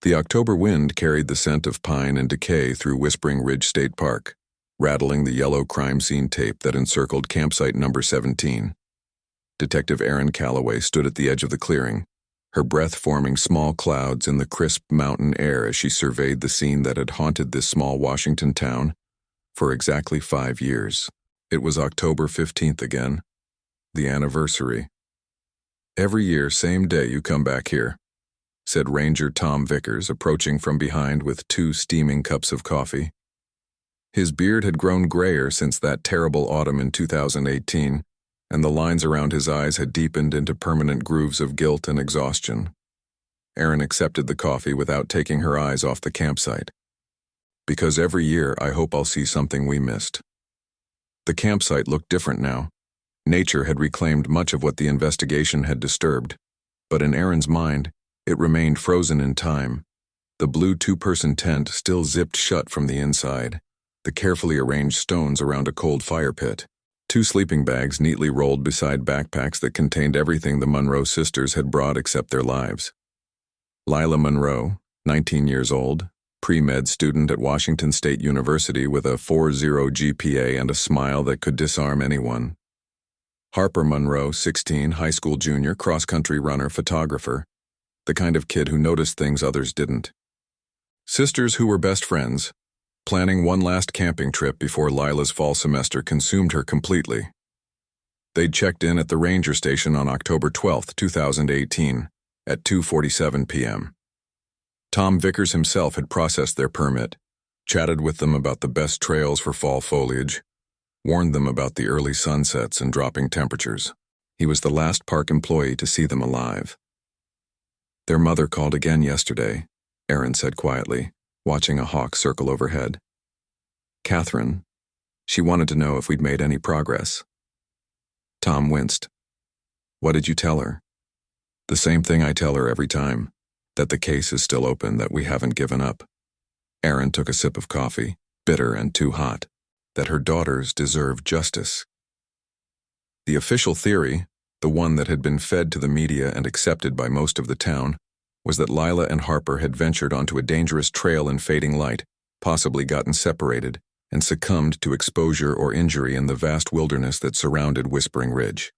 The October wind carried the scent of pine and decay through Whispering Ridge State Park, rattling the yellow crime scene tape that encircled campsite number 17. Detective Erin Calloway stood at the edge of the clearing, her breath forming small clouds in the crisp mountain air as she surveyed the scene that had haunted this small Washington town for exactly 5 years. It was October 15th again, the anniversary. "Every year, same day, you come back here," said Ranger Tom Vickers, approaching from behind with 2 steaming cups of coffee. His beard had grown grayer since that terrible autumn in 2018, and the lines around his eyes had deepened into permanent grooves of guilt and exhaustion. Erin accepted the coffee without taking her eyes off the campsite. "Because every year I hope I'll see something we missed." The campsite looked different now. Nature had reclaimed much of what the investigation had disturbed, but in Erin's mind, it remained frozen in time. The blue 2-person tent still zipped shut from the inside, the carefully arranged stones around a cold fire pit, 2 sleeping bags neatly rolled beside backpacks that contained everything the Monroe sisters had brought except their lives. Lila Monroe, 19 years old, pre-med student at Washington State University with a 4.0 GPA and a smile that could disarm anyone. Harper Monroe, 16, high school junior, cross-country runner, photographer, the kind of kid who noticed things others didn't. Sisters who were best friends, planning one last camping trip before Lila's fall semester consumed her completely. They'd checked in at the ranger station on October 12, 2018, at 2:47 p.m. Tom Vickers himself had processed their permit, chatted with them about the best trails for fall foliage, warned them about the early sunsets and dropping temperatures. He was the last park employee to see them alive. "Their mother called again yesterday," Erin said quietly, watching a hawk circle overhead. "Catherine, she wanted to know if we'd made any progress." Tom winced. "What did you tell her?" "The same thing I tell her every time, that the case is still open, that we haven't given up." Erin took a sip of coffee, bitter and too hot, that her daughters deserve justice. The official theory, the one that had been fed to the media and accepted by most of the town, was that Lila and Harper had ventured onto a dangerous trail in fading light, possibly gotten separated, and succumbed to exposure or injury in the vast wilderness that surrounded Whispering Ridge.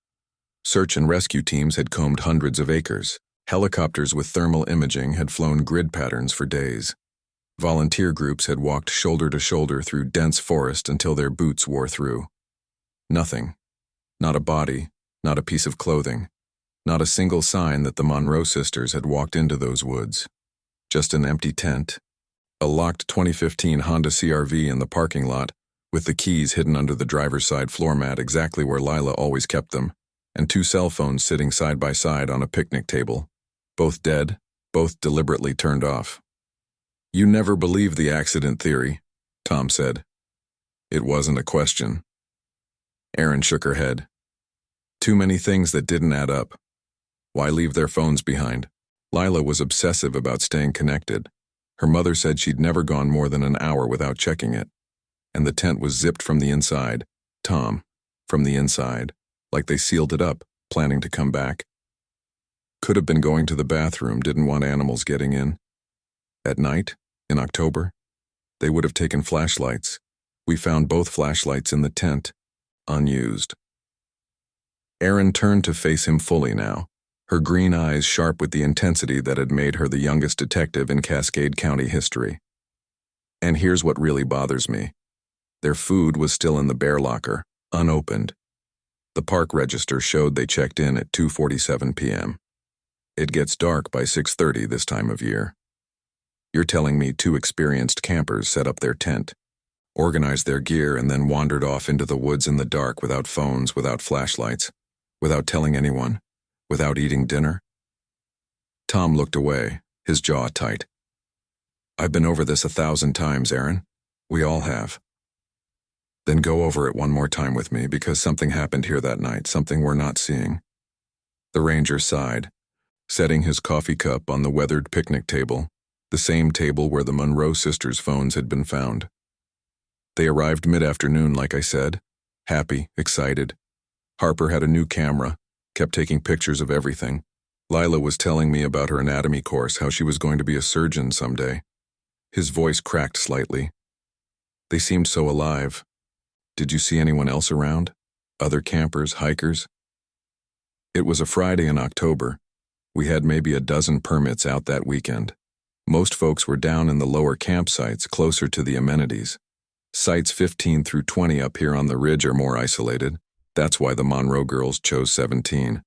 Search and rescue teams had combed hundreds of acres. Helicopters with thermal imaging had flown grid patterns for days. Volunteer groups had walked shoulder to shoulder through dense forest until their boots wore through. Nothing. Not a body, not a piece of clothing, not a single sign that the Monroe sisters had walked into those woods. Just an empty tent, a locked 2015 Honda CR-V in the parking lot, with the keys hidden under the driver's side floor mat exactly where Lila always kept them, and 2 cell phones sitting side by side on a picnic table, both dead, both deliberately turned off. "You never believed the accident theory," Tom said. "It wasn't a question." Erin shook her head. "Too many things that didn't add up. Why leave their phones behind?" Lila was obsessive about staying connected. Her mother said she'd never gone more than an hour without checking it. And the tent was zipped from the inside. Tom, from the inside, like they sealed it up, planning to come back. Could have been going to the bathroom, didn't want animals getting in. At night, in October, they would have taken flashlights. We found both flashlights in the tent, unused. Erin turned to face him fully now, her green eyes sharp with the intensity that had made her the youngest detective in Cascade County history. "And here's what really bothers me. Their food was still in the bear locker, unopened. The park register showed they checked in at 2:47 p.m. It gets dark by 6:30 this time of year. You're telling me 2 experienced campers set up their tent, organized their gear, and then wandered off into the woods in the dark without phones, without flashlights, without telling anyone, without eating dinner?" Tom looked away, his jaw tight. "I've been over this 1,000 times, Erin. We all have." "Then go over it one more time with me, because something happened here that night, something we're not seeing." The ranger sighed, setting his coffee cup on the weathered picnic table, the same table where the Monroe sisters' phones had been found. "They arrived mid-afternoon, like I said, happy, excited. Harper had a new camera, kept taking pictures of everything. Lila was telling me about her anatomy course, how she was going to be a surgeon someday. His voice cracked slightly. They seemed so alive. Did you see anyone else around? Other campers, hikers? It was a Friday in October. We had maybe a dozen permits out that weekend. Most folks were down in the lower campsites, closer to the amenities. Sites 15 through 20 up here on the ridge are more isolated. That's why the Monroe girls chose 17.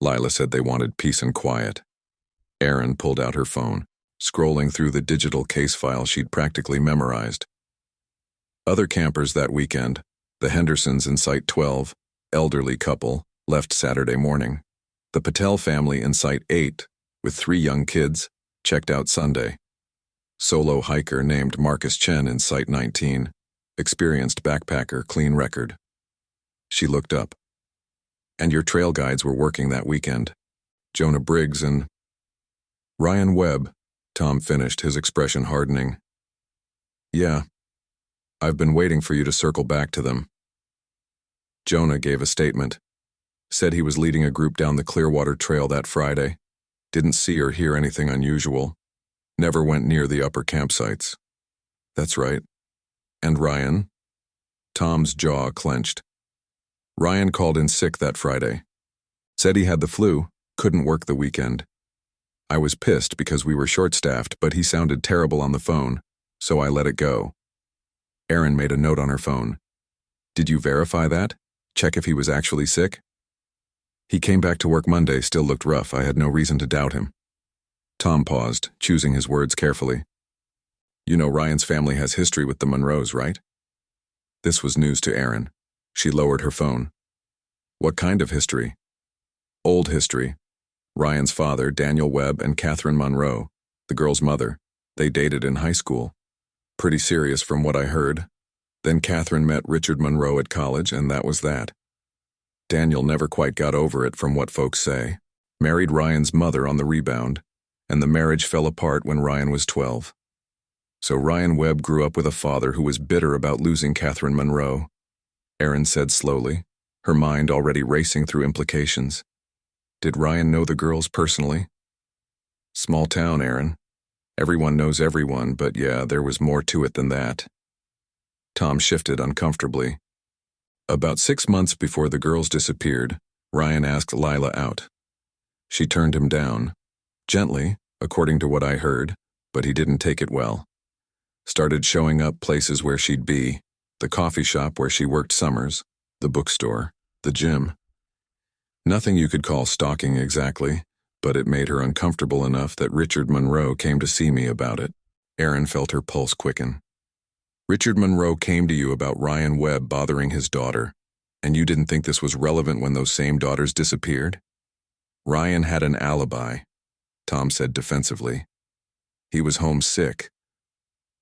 Lila said they wanted peace and quiet. Erin pulled out her phone, scrolling through the digital case file she'd practically memorized. Other campers that weekend, the Hendersons in Site 12, elderly couple, left Saturday morning. The Patel family in Site 8, with 3 young kids, checked out Sunday. Solo hiker named Marcus Chen in Site 19, experienced backpacker, clean record. She looked up. And your trail guides were working that weekend. Jonah Briggs and Ryan Webb, Tom finished, his expression hardening. Yeah. I've been waiting for you to circle back to them. Jonah gave a statement. Said he was leading a group down the Clearwater Trail that Friday. Didn't see or hear anything unusual. Never went near the upper campsites. That's right. And Ryan? Tom's jaw clenched. Ryan called in sick that Friday. Said he had the flu, couldn't work the weekend. I was pissed because we were short-staffed, but he sounded terrible on the phone, so I let it go. Erin made a note on her phone. Did you verify that? Check if he was actually sick? He came back to work Monday, still looked rough. I had no reason to doubt him. Tom paused, choosing his words carefully. You know Ryan's family has history with the Monroes, right? This was news to Erin. She lowered her phone. What kind of history? Old history. Ryan's father, Daniel Webb, and Catherine Monroe, the girl's mother, they dated in high school. Pretty serious from what I heard. Then Catherine met Richard Monroe at college, and that was that. Daniel never quite got over it from what folks say. Married Ryan's mother on the rebound, and the marriage fell apart when Ryan was 12. So Ryan Webb grew up with a father who was bitter about losing Catherine Monroe. Erin said slowly, her mind already racing through implications. Did Ryan know the girls personally? Small town, Erin. Everyone knows everyone, but yeah, there was more to it than that. Tom shifted uncomfortably. About 6 months before the girls disappeared, Ryan asked Lila out. She turned him down. Gently, according to what I heard, but he didn't take it well. Started showing up places where she'd be, the coffee shop where she worked summers, the bookstore, the gym. Nothing you could call stalking exactly, but it made her uncomfortable enough that Richard Monroe came to see me about it. Erin felt her pulse quicken. Richard Monroe came to you about Ryan Webb bothering his daughter, and you didn't think this was relevant when those same daughters disappeared? Ryan had an alibi, Tom said defensively. He was homesick.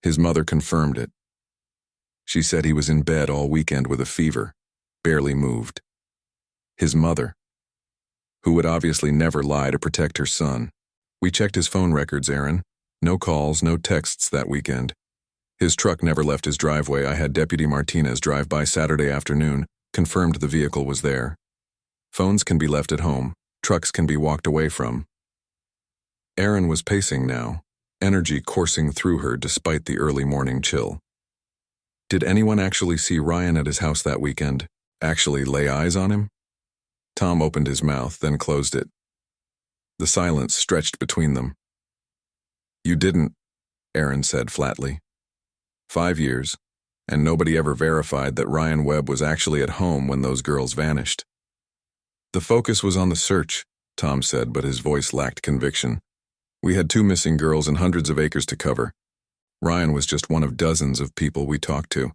His mother confirmed it. She said he was in bed all weekend with a fever, barely moved. His mother, who would obviously never lie to protect her son. We checked his phone records, Erin. No calls, no texts that weekend. His truck never left his driveway. I had Deputy Martinez drive by Saturday afternoon, confirmed the vehicle was there. Phones can be left at home. Trucks can be walked away from. Erin was pacing now, energy coursing through her despite the early morning chill. Did anyone actually see Ryan at his house that weekend? Actually lay eyes on him? Tom opened his mouth, then closed it. The silence stretched between them. You didn't, Erin said flatly. 5 years, and nobody ever verified that Ryan Webb was actually at home when those girls vanished. The focus was on the search, Tom said, but his voice lacked conviction. We had 2 missing girls and hundreds of acres to cover. Ryan was just one of dozens of people we talked to,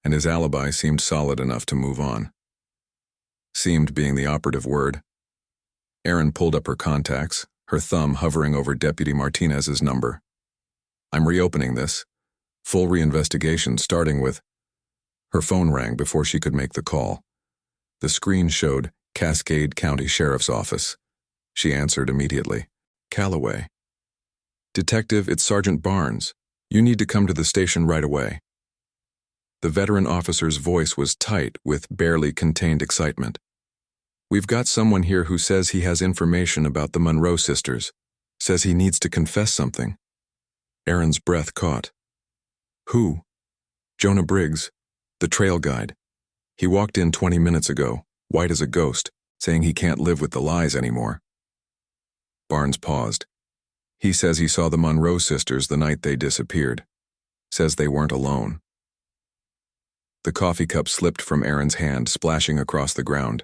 and his alibi seemed solid enough to move on. Seemed being the operative word. Erin pulled up her contacts, her thumb hovering over Deputy Martinez's number. I'm reopening this. Full reinvestigation starting with... Her phone rang before she could make the call. The screen showed Cascade County Sheriff's Office. She answered immediately. Callaway. Detective, it's Sergeant Barnes. You need to come to the station right away. The veteran officer's voice was tight with barely contained excitement. We've got someone here who says he has information about the Monroe sisters. Says he needs to confess something. Aaron's breath caught. Who? Jonah Briggs, the trail guide. He walked in 20 minutes ago, white as a ghost, saying he can't live with the lies anymore. Barnes paused. He says he saw the Monroe sisters the night they disappeared. Says they weren't alone. The coffee cup slipped from Aaron's hand, splashing across the ground.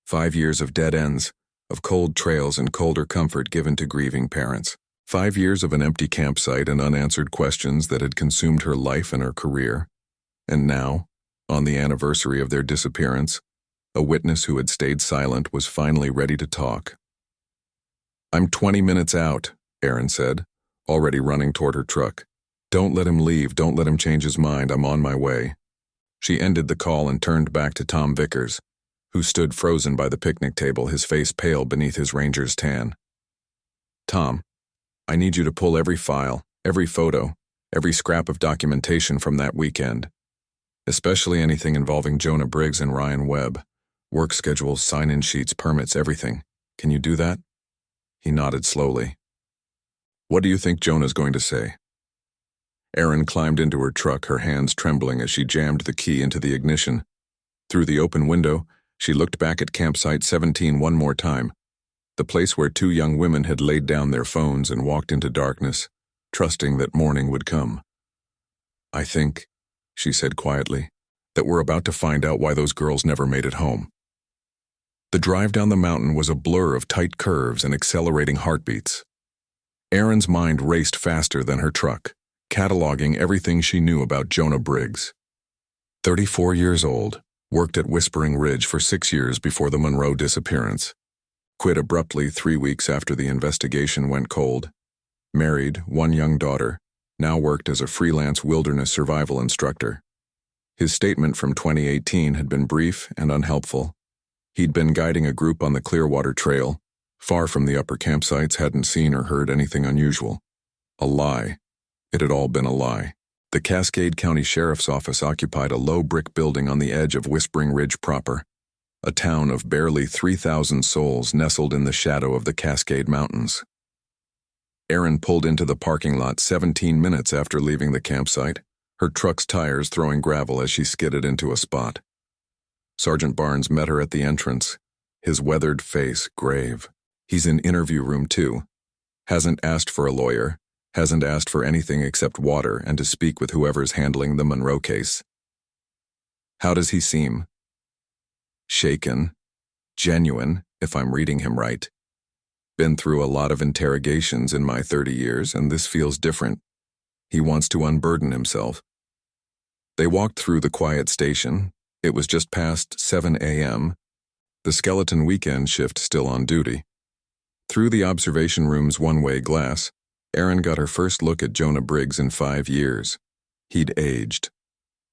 5 years of dead ends, of cold trails and colder comfort given to grieving parents. 5 years of an empty campsite and unanswered questions that had consumed her life and her career. And now, on the anniversary of their disappearance, a witness who had stayed silent was finally ready to talk. I'm 20 minutes out, Aaron said, already running toward her truck. Don't let him leave, don't let him change his mind, I'm on my way. She ended the call and turned back to Tom Vickers, who stood frozen by the picnic table, his face pale beneath his ranger's tan. Tom, I need you to pull every file, every photo, every scrap of documentation from that weekend. Especially anything involving Jonah Briggs and Ryan Webb. Work schedules, sign-in sheets, permits, everything. Can you do that? He nodded slowly. What do you think Jonah's going to say? Aaron climbed into her truck, her hands trembling as she jammed the key into the ignition. Through the open window, she looked back at Campsite 17 one more time, the place where 2 young women had laid down their phones and walked into darkness, trusting that morning would come. I think, she said quietly, that we're about to find out why those girls never made it home. The drive down the mountain was a blur of tight curves and accelerating heartbeats. Aaron's mind raced faster than her truck, cataloging everything she knew about Jonah Briggs. 34 years old, worked at Whispering Ridge for 6 years before the Monroe disappearance. Quit abruptly 3 weeks after the investigation went cold. Married, 1 young daughter, now worked as a freelance wilderness survival instructor. His statement from 2018 had been brief and unhelpful. He'd been guiding a group on the Clearwater Trail, far from the upper campsites, hadn't seen or heard anything unusual. A lie. It had all been a lie. The Cascade County Sheriff's Office occupied a low brick building on the edge of Whispering Ridge proper, a town of barely 3,000 souls nestled in the shadow of the Cascade Mountains. Aaron pulled into the parking lot 17 minutes after leaving the campsite, her truck's tires throwing gravel as she skidded into a spot. Sergeant Barnes met her at the entrance, his weathered face grave. He's in interview room 2. Hasn't asked for a lawyer, hasn't asked for anything except water and to speak with whoever's handling the Monroe case. How does he seem? Shaken. Genuine, if I'm reading him right. Been through a lot of interrogations in my 30 years, and this feels different. He wants to unburden himself. They walked through the quiet station. It was just past 7 a.m., the skeleton weekend shift still on duty. Through the observation room's one-way glass, Aaron got her first look at Jonah Briggs in 5 years. He'd aged.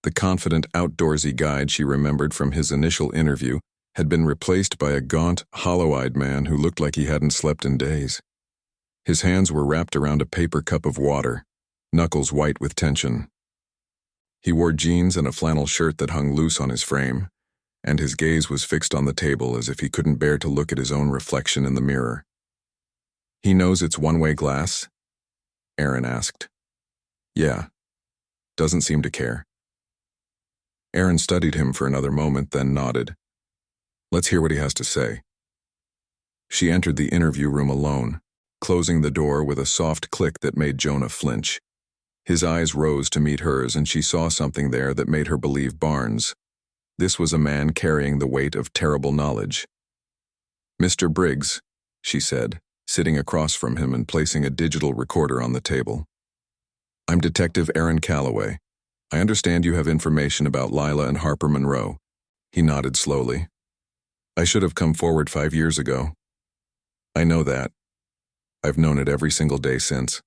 The confident, outdoorsy guide she remembered from his initial interview had been replaced by a gaunt, hollow-eyed man who looked like he hadn't slept in days. His hands were wrapped around a paper cup of water, knuckles white with tension. He wore jeans and a flannel shirt that hung loose on his frame, and his gaze was fixed on the table as if he couldn't bear to look at his own reflection in the mirror. He knows it's one-way glass? Aaron asked. Yeah. Doesn't seem to care. Aaron studied him for another moment, then nodded. Let's hear what he has to say. She entered the interview room alone, closing the door with a soft click that made Jonah flinch. His eyes rose to meet hers, and she saw something there that made her believe Barnes. This was a man carrying the weight of terrible knowledge. Mr. Briggs, she said, sitting across from him and placing a digital recorder on the table. I'm Detective Aaron Calloway. I understand you have information about Lila and Harper Monroe. He nodded slowly. I should have come forward 5 years ago. I know that. I've known it every single day since.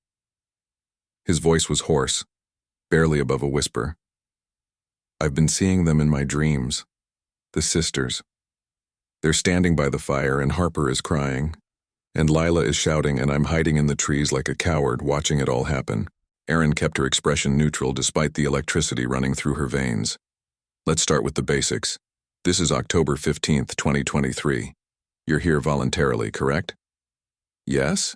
His voice was hoarse, barely above a whisper. I've been seeing them in my dreams. The sisters. They're standing by the fire and Harper is crying. And Lila is shouting and I'm hiding in the trees like a coward watching it all happen. Aaron kept her expression neutral despite the electricity running through her veins. Let's start with the basics. This is October 15th, 2023. You're here voluntarily, correct? Yes?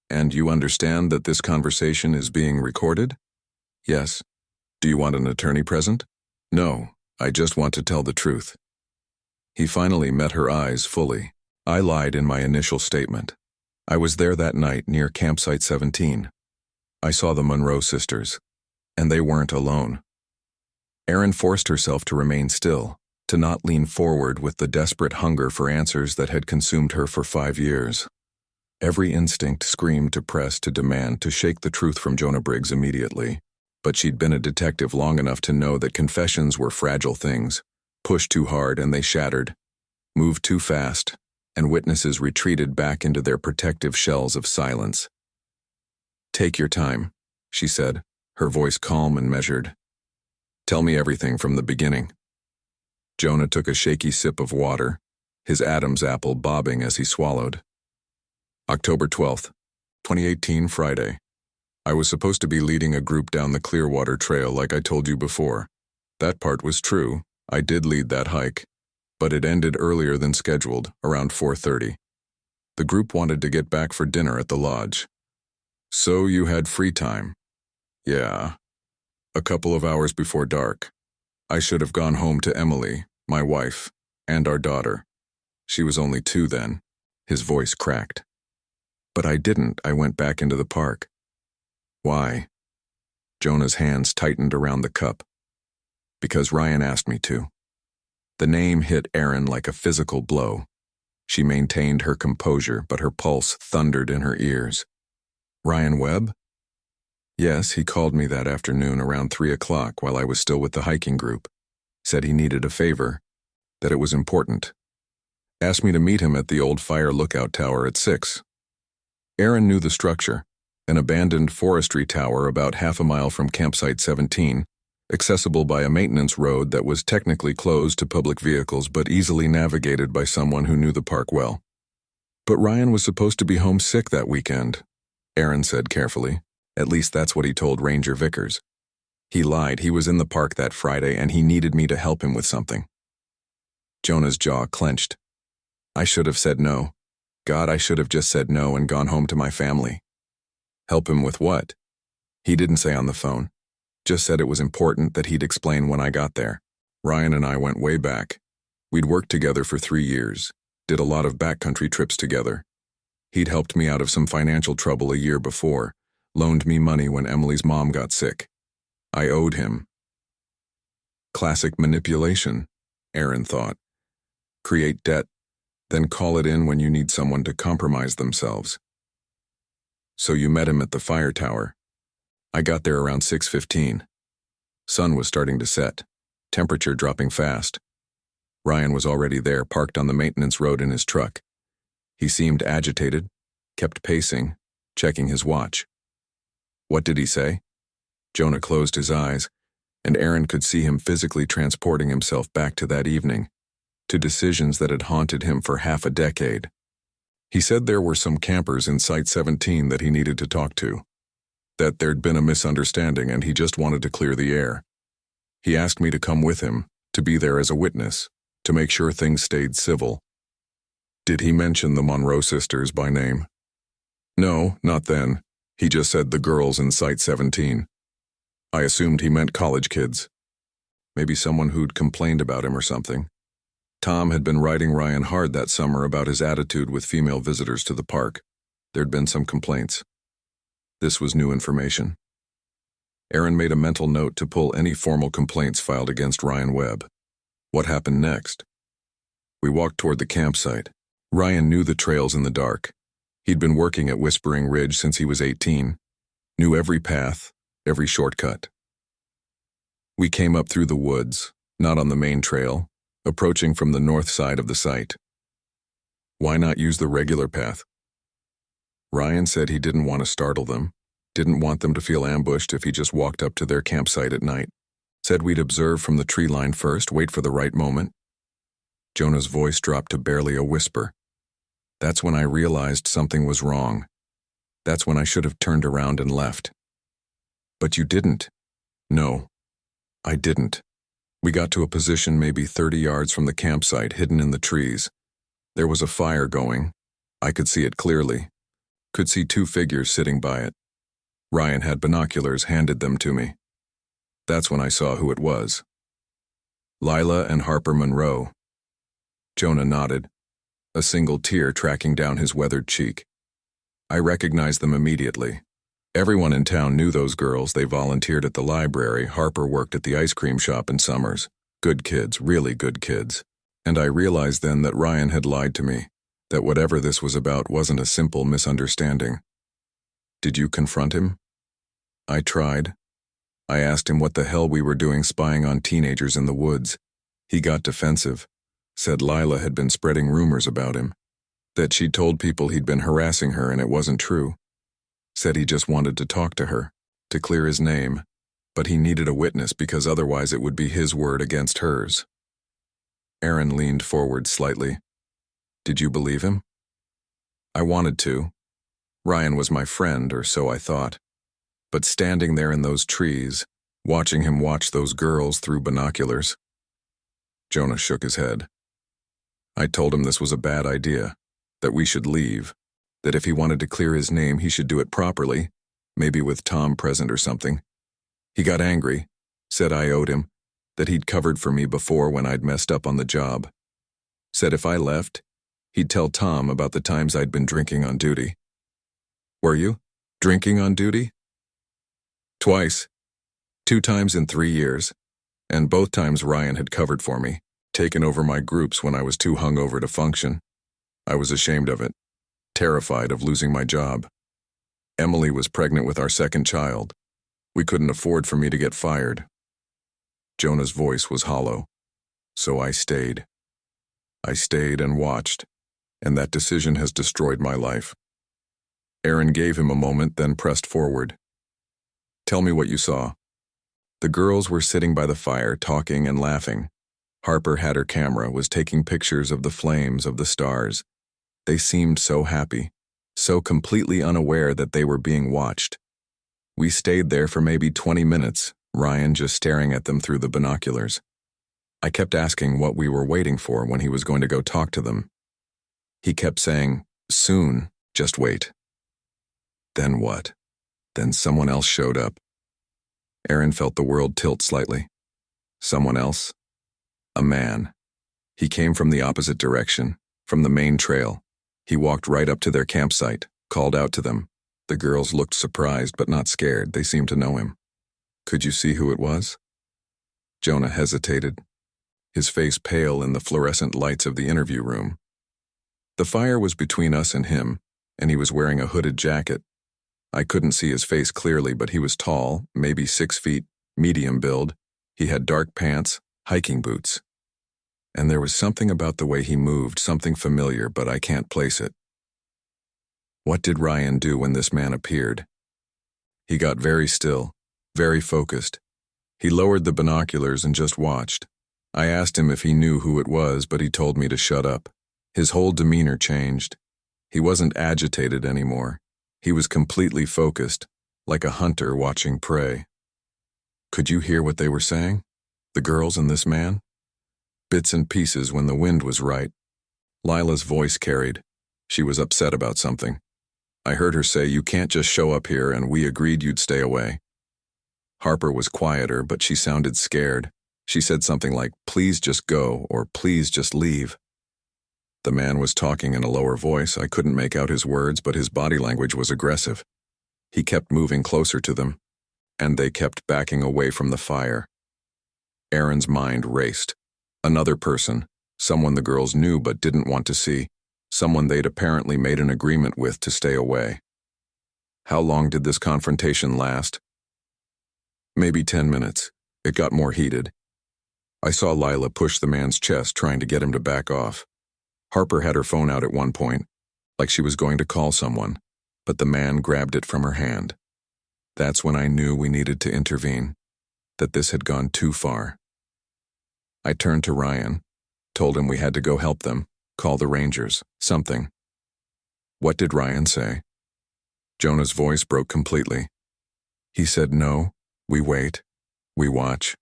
And you understand that this conversation is being recorded? Yes. Do you want an attorney present? No, I just want to tell the truth. He finally met her eyes fully. I lied in my initial statement. I was there that night near Campsite 17. I saw the Monroe sisters, and they weren't alone. Erin forced herself to remain still, to not lean forward with the desperate hunger for answers that had consumed her for 5 years. Every instinct screamed to press, to demand, to shake the truth from Jonah Briggs immediately. But she'd been a detective long enough to know that confessions were fragile things. Pushed too hard and they shattered. Moved too fast, and witnesses retreated back into their protective shells of silence. "Take your time," she said, her voice calm and measured. "Tell me everything from the beginning." Jonah took a shaky sip of water, his Adam's apple bobbing as he swallowed. October 12th, 2018, Friday. I was supposed to be leading a group down the Clearwater Trail like I told you before. That part was true. I did lead that hike, but it ended earlier than scheduled, around 4:30. The group wanted to get back for dinner at the lodge. "So you had free time?" "Yeah. A couple of hours before dark. I should have gone home to Emily, my wife, and our daughter. She was only 2 then." His voice cracked. "But I didn't. I went back into the park." "Why?" Jonah's hands tightened around the cup. "Because Ryan asked me to." The name hit Erin like a physical blow. She maintained her composure, but her pulse thundered in her ears. "Ryan Webb?" "Yes, he called me that afternoon around 3 o'clock while I was still with the hiking group. Said he needed a favor, that it was important. Asked me to meet him at the old fire lookout tower at 6. Erin knew the structure, an abandoned forestry tower about half a mile from Campsite 17, accessible by a maintenance road that was technically closed to public vehicles but easily navigated by someone who knew the park well. "But Ryan was supposed to be homesick that weekend," Erin said carefully. "At least that's what he told Ranger Vickers. He lied. He was in the park that Friday and he needed me to help him with something." Jonah's jaw clenched. "I should have said no. God, I should have just said no and gone home to my family." "Help him with what?" "He didn't say on the phone. Just said it was important that he'd explain when I got there. Ryan and I went way back. We'd worked together for 3 years, did a lot of backcountry trips together. He'd helped me out of some financial trouble a year before, loaned me money when Emily's mom got sick. I owed him." Classic manipulation, Erin thought. Create debt, then call it in when you need someone to compromise themselves. "So you met him at the fire tower." "I got there around 6:15. Sun was starting to set, temperature dropping fast. Ryan was already there, parked on the maintenance road in his truck. He seemed agitated, kept pacing, checking his watch." "What did he say?" Jonah closed his eyes, and Erin could see him physically transporting himself back to that evening, to decisions that had haunted him for half a decade. "He said there were some campers in Site 17 that he needed to talk to. That there'd been a misunderstanding and he just wanted to clear the air. He asked me to come with him, to be there as a witness, to make sure things stayed civil." "Did he mention the Monroe sisters by name?" "No, not then. He just said the girls in Site 17. I assumed he meant college kids. Maybe someone who'd complained about him or something. Tom had been riding Ryan hard that summer about his attitude with female visitors to the park. There'd been some complaints. This was new information. Erin made a mental note to pull any formal complaints filed against Ryan Webb. What happened next? We walked toward the campsite. Ryan knew the trails in the dark. He'd been working at Whispering Ridge since he was 18, knew every path, every shortcut. We came up through the woods, not on the main trail, approaching from the north side of the site. Why not use the regular path? Ryan said he didn't want to startle them, didn't want them to feel ambushed if he just walked up to their campsite at night. Said we'd observe from the tree line first, wait for the right moment. Jonah's voice dropped to barely a whisper. That's when I realized something was wrong. That's when I should have turned around and left. But you didn't. No, I didn't. We got to a position maybe 30 yards from the campsite, hidden in the trees. There was a fire going. I could see it clearly. Could see two figures sitting by it. Ryan had binoculars, handed them to me. That's when I saw who it was. Lila and Harper Monroe. Jonah nodded, a single tear tracking down his weathered cheek. I recognized them immediately. Everyone in town knew those girls. They volunteered at the library. Harper worked at the ice cream shop in Summers. Good kids, really good kids. And I realized then that Ryan had lied to me, that whatever this was about wasn't a simple misunderstanding. Did you confront him? I tried. I asked him what the hell we were doing spying on teenagers in the woods. He got defensive, said Lila had been spreading rumors about him, that she'd told people he'd been harassing her and it wasn't true. Said he just wanted to talk to her, to clear his name, but he needed a witness because otherwise it would be his word against hers. Aaron leaned forward slightly. Did you believe him? I wanted to. Ryan was my friend, or so I thought. But standing there in those trees, watching him watch those girls through binoculars. Jonah shook his head. I told him this was a bad idea, that we should leave, that if he wanted to clear his name he should do it properly, maybe with Tom present or something. He got angry, said I owed him, that he'd covered for me before when I'd messed up on the job. Said if I left, he'd tell Tom about the times I'd been drinking on duty. Were you? Drinking on duty? Twice. 2 times in 3 years. And both times Ryan had covered for me, taken over my groups when I was too hungover to function. I was ashamed of it, terrified of losing my job. Emily was pregnant with our second child. We couldn't afford for me to get fired. Jonah's voice was hollow. So I stayed. I stayed and watched, and that decision has destroyed my life. Aaron gave him a moment, then pressed forward. Tell me what you saw. The girls were sitting by the fire, talking and laughing. Harper had her camera, was taking pictures of the flames, of the stars. They seemed so happy, so completely unaware that they were being watched. We stayed there for maybe 20 minutes, Ryan just staring at them through the binoculars. I kept asking what we were waiting for when he was going to go talk to them. He kept saying, soon, just wait. Then what? Then someone else showed up. Aaron felt the world tilt slightly. Someone else? A man. He came from the opposite direction, from the main trail. He walked right up to their campsite, called out to them. The girls looked surprised but not scared. They seemed to know him. Could you see who it was? Jonah hesitated, his face pale in the fluorescent lights of the interview room. The fire was between us and him, and he was wearing a hooded jacket. I couldn't see his face clearly, but he was tall, maybe 6 feet, medium build. He had dark pants, hiking boots. And there was something about the way he moved, something familiar, but I can't place it. What did Ryan do when this man appeared? He got very still, very focused. He lowered the binoculars and just watched. I asked him if he knew who it was, but he told me to shut up. His whole demeanor changed. He wasn't agitated anymore. He was completely focused, like a hunter watching prey. Could you hear what they were saying? The girls and this man? Bits and pieces when the wind was right. Lila's voice carried. She was upset about something. I heard her say, you can't just show up here, and we agreed you'd stay away. Harper was quieter, but she sounded scared. She said something like, please just go, or please just leave. The man was talking in a lower voice. I couldn't make out his words, but his body language was aggressive. He kept moving closer to them, and they kept backing away from the fire. Aaron's mind raced. Another person, someone the girls knew but didn't want to see, someone they'd apparently made an agreement with to stay away. How long did this confrontation last? Maybe 10 minutes. It got more heated. I saw Lila push the man's chest, trying to get him to back off. Harper had her phone out at one point, like she was going to call someone, but the man grabbed it from her hand. That's when I knew we needed to intervene, that this had gone too far. I turned to Ryan, told him we had to go help them, call the Rangers, something. What did Ryan say? Jonah's voice broke completely. He said no, we wait, we watch,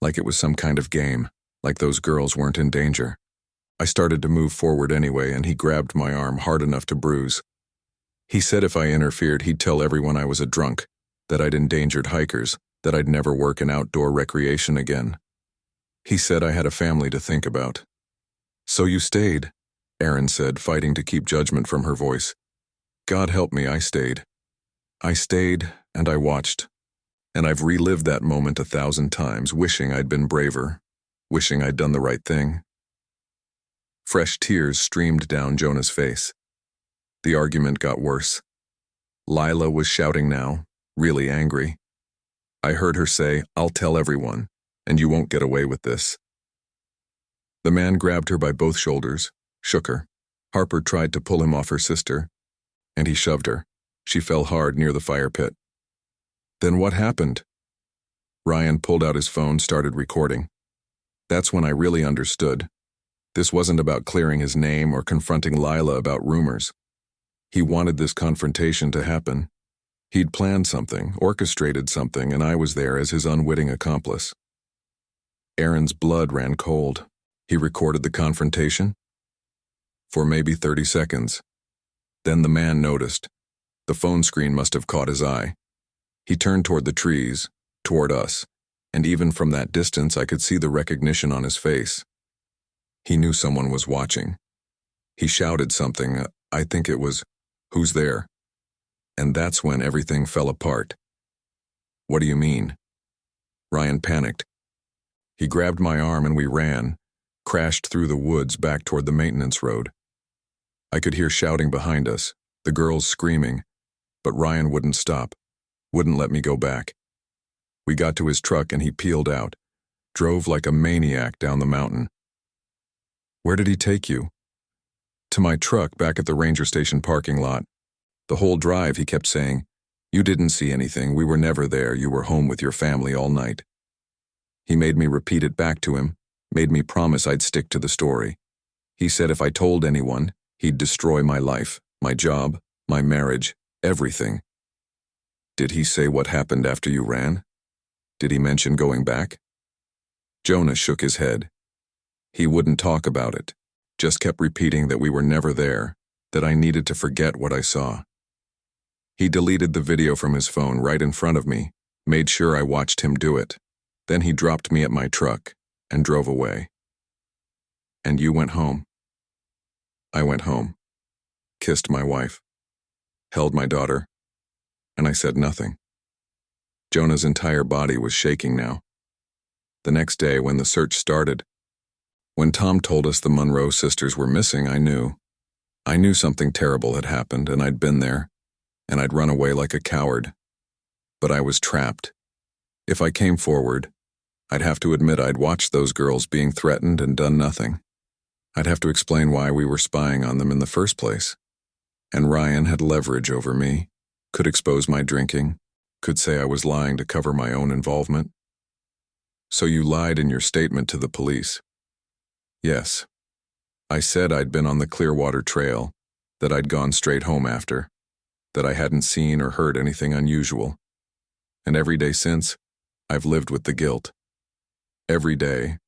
like it was some kind of game, like those girls weren't in danger. I started to move forward anyway, and he grabbed my arm hard enough to bruise. He said if I interfered, he'd tell everyone I was a drunk, that I'd endangered hikers, that I'd never work in outdoor recreation again. He said I had a family to think about. "So you stayed," Erin said, fighting to keep judgment from her voice. "God help me, I stayed. I stayed, and I watched. And I've relived that moment 1,000 times, wishing I'd been braver, wishing I'd done the right thing." Fresh tears streamed down Jonah's face. The argument got worse. Lila was shouting now, really angry. I heard her say, "I'll tell everyone, and you won't get away with this." The man grabbed her by both shoulders, shook her. Harper tried to pull him off her sister, and he shoved her. She fell hard near the fire pit. Then what happened? Ryan pulled out his phone, started recording. That's when I really understood. This wasn't about clearing his name or confronting Lila about rumors. He wanted this confrontation to happen. He'd planned something, orchestrated something, and I was there as his unwitting accomplice. Erin's blood ran cold. He recorded the confrontation for maybe 30 seconds. Then the man noticed. The phone screen must have caught his eye. He turned toward the trees, toward us, and even from that distance I could see the recognition on his face. He knew someone was watching. He shouted something, I think it was, "Who's there?" And that's when everything fell apart. "What do you mean?" Ryan panicked. He grabbed my arm and we ran, crashed through the woods back toward the maintenance road. I could hear shouting behind us, the girls screaming, but Ryan wouldn't stop, wouldn't let me go back. We got to his truck and he peeled out, drove like a maniac down the mountain. "Where did he take you?" "To my truck back at the ranger station parking lot. The whole drive he kept saying, 'You didn't see anything, we were never there, you were home with your family all night.' He made me repeat it back to him, made me promise I'd stick to the story. He said if I told anyone, he'd destroy my life, my job, my marriage, everything." "Did he say what happened after you ran? Did he mention going back?" Jonah shook his head. He wouldn't talk about it, just kept repeating that we were never there, that I needed to forget what I saw. He deleted the video from his phone right in front of me, made sure I watched him do it. Then he dropped me at my truck and drove away. "And you went home?" I went home, kissed my wife, held my daughter, and I said nothing. Jonah's entire body was shaking now. The next day, when the search started, when Tom told us the Monroe sisters were missing, I knew. I knew something terrible had happened, and I'd been there, and I'd run away like a coward. But I was trapped. If I came forward, I'd have to admit I'd watched those girls being threatened and done nothing. I'd have to explain why we were spying on them in the first place. And Ryan had leverage over me, could expose my drinking, could say I was lying to cover my own involvement. "So you lied in your statement to the police?" "Yes. I said I'd been on the Clearwater Trail, that I'd gone straight home after, that I hadn't seen or heard anything unusual. And every day since, I've lived with the guilt. Every day,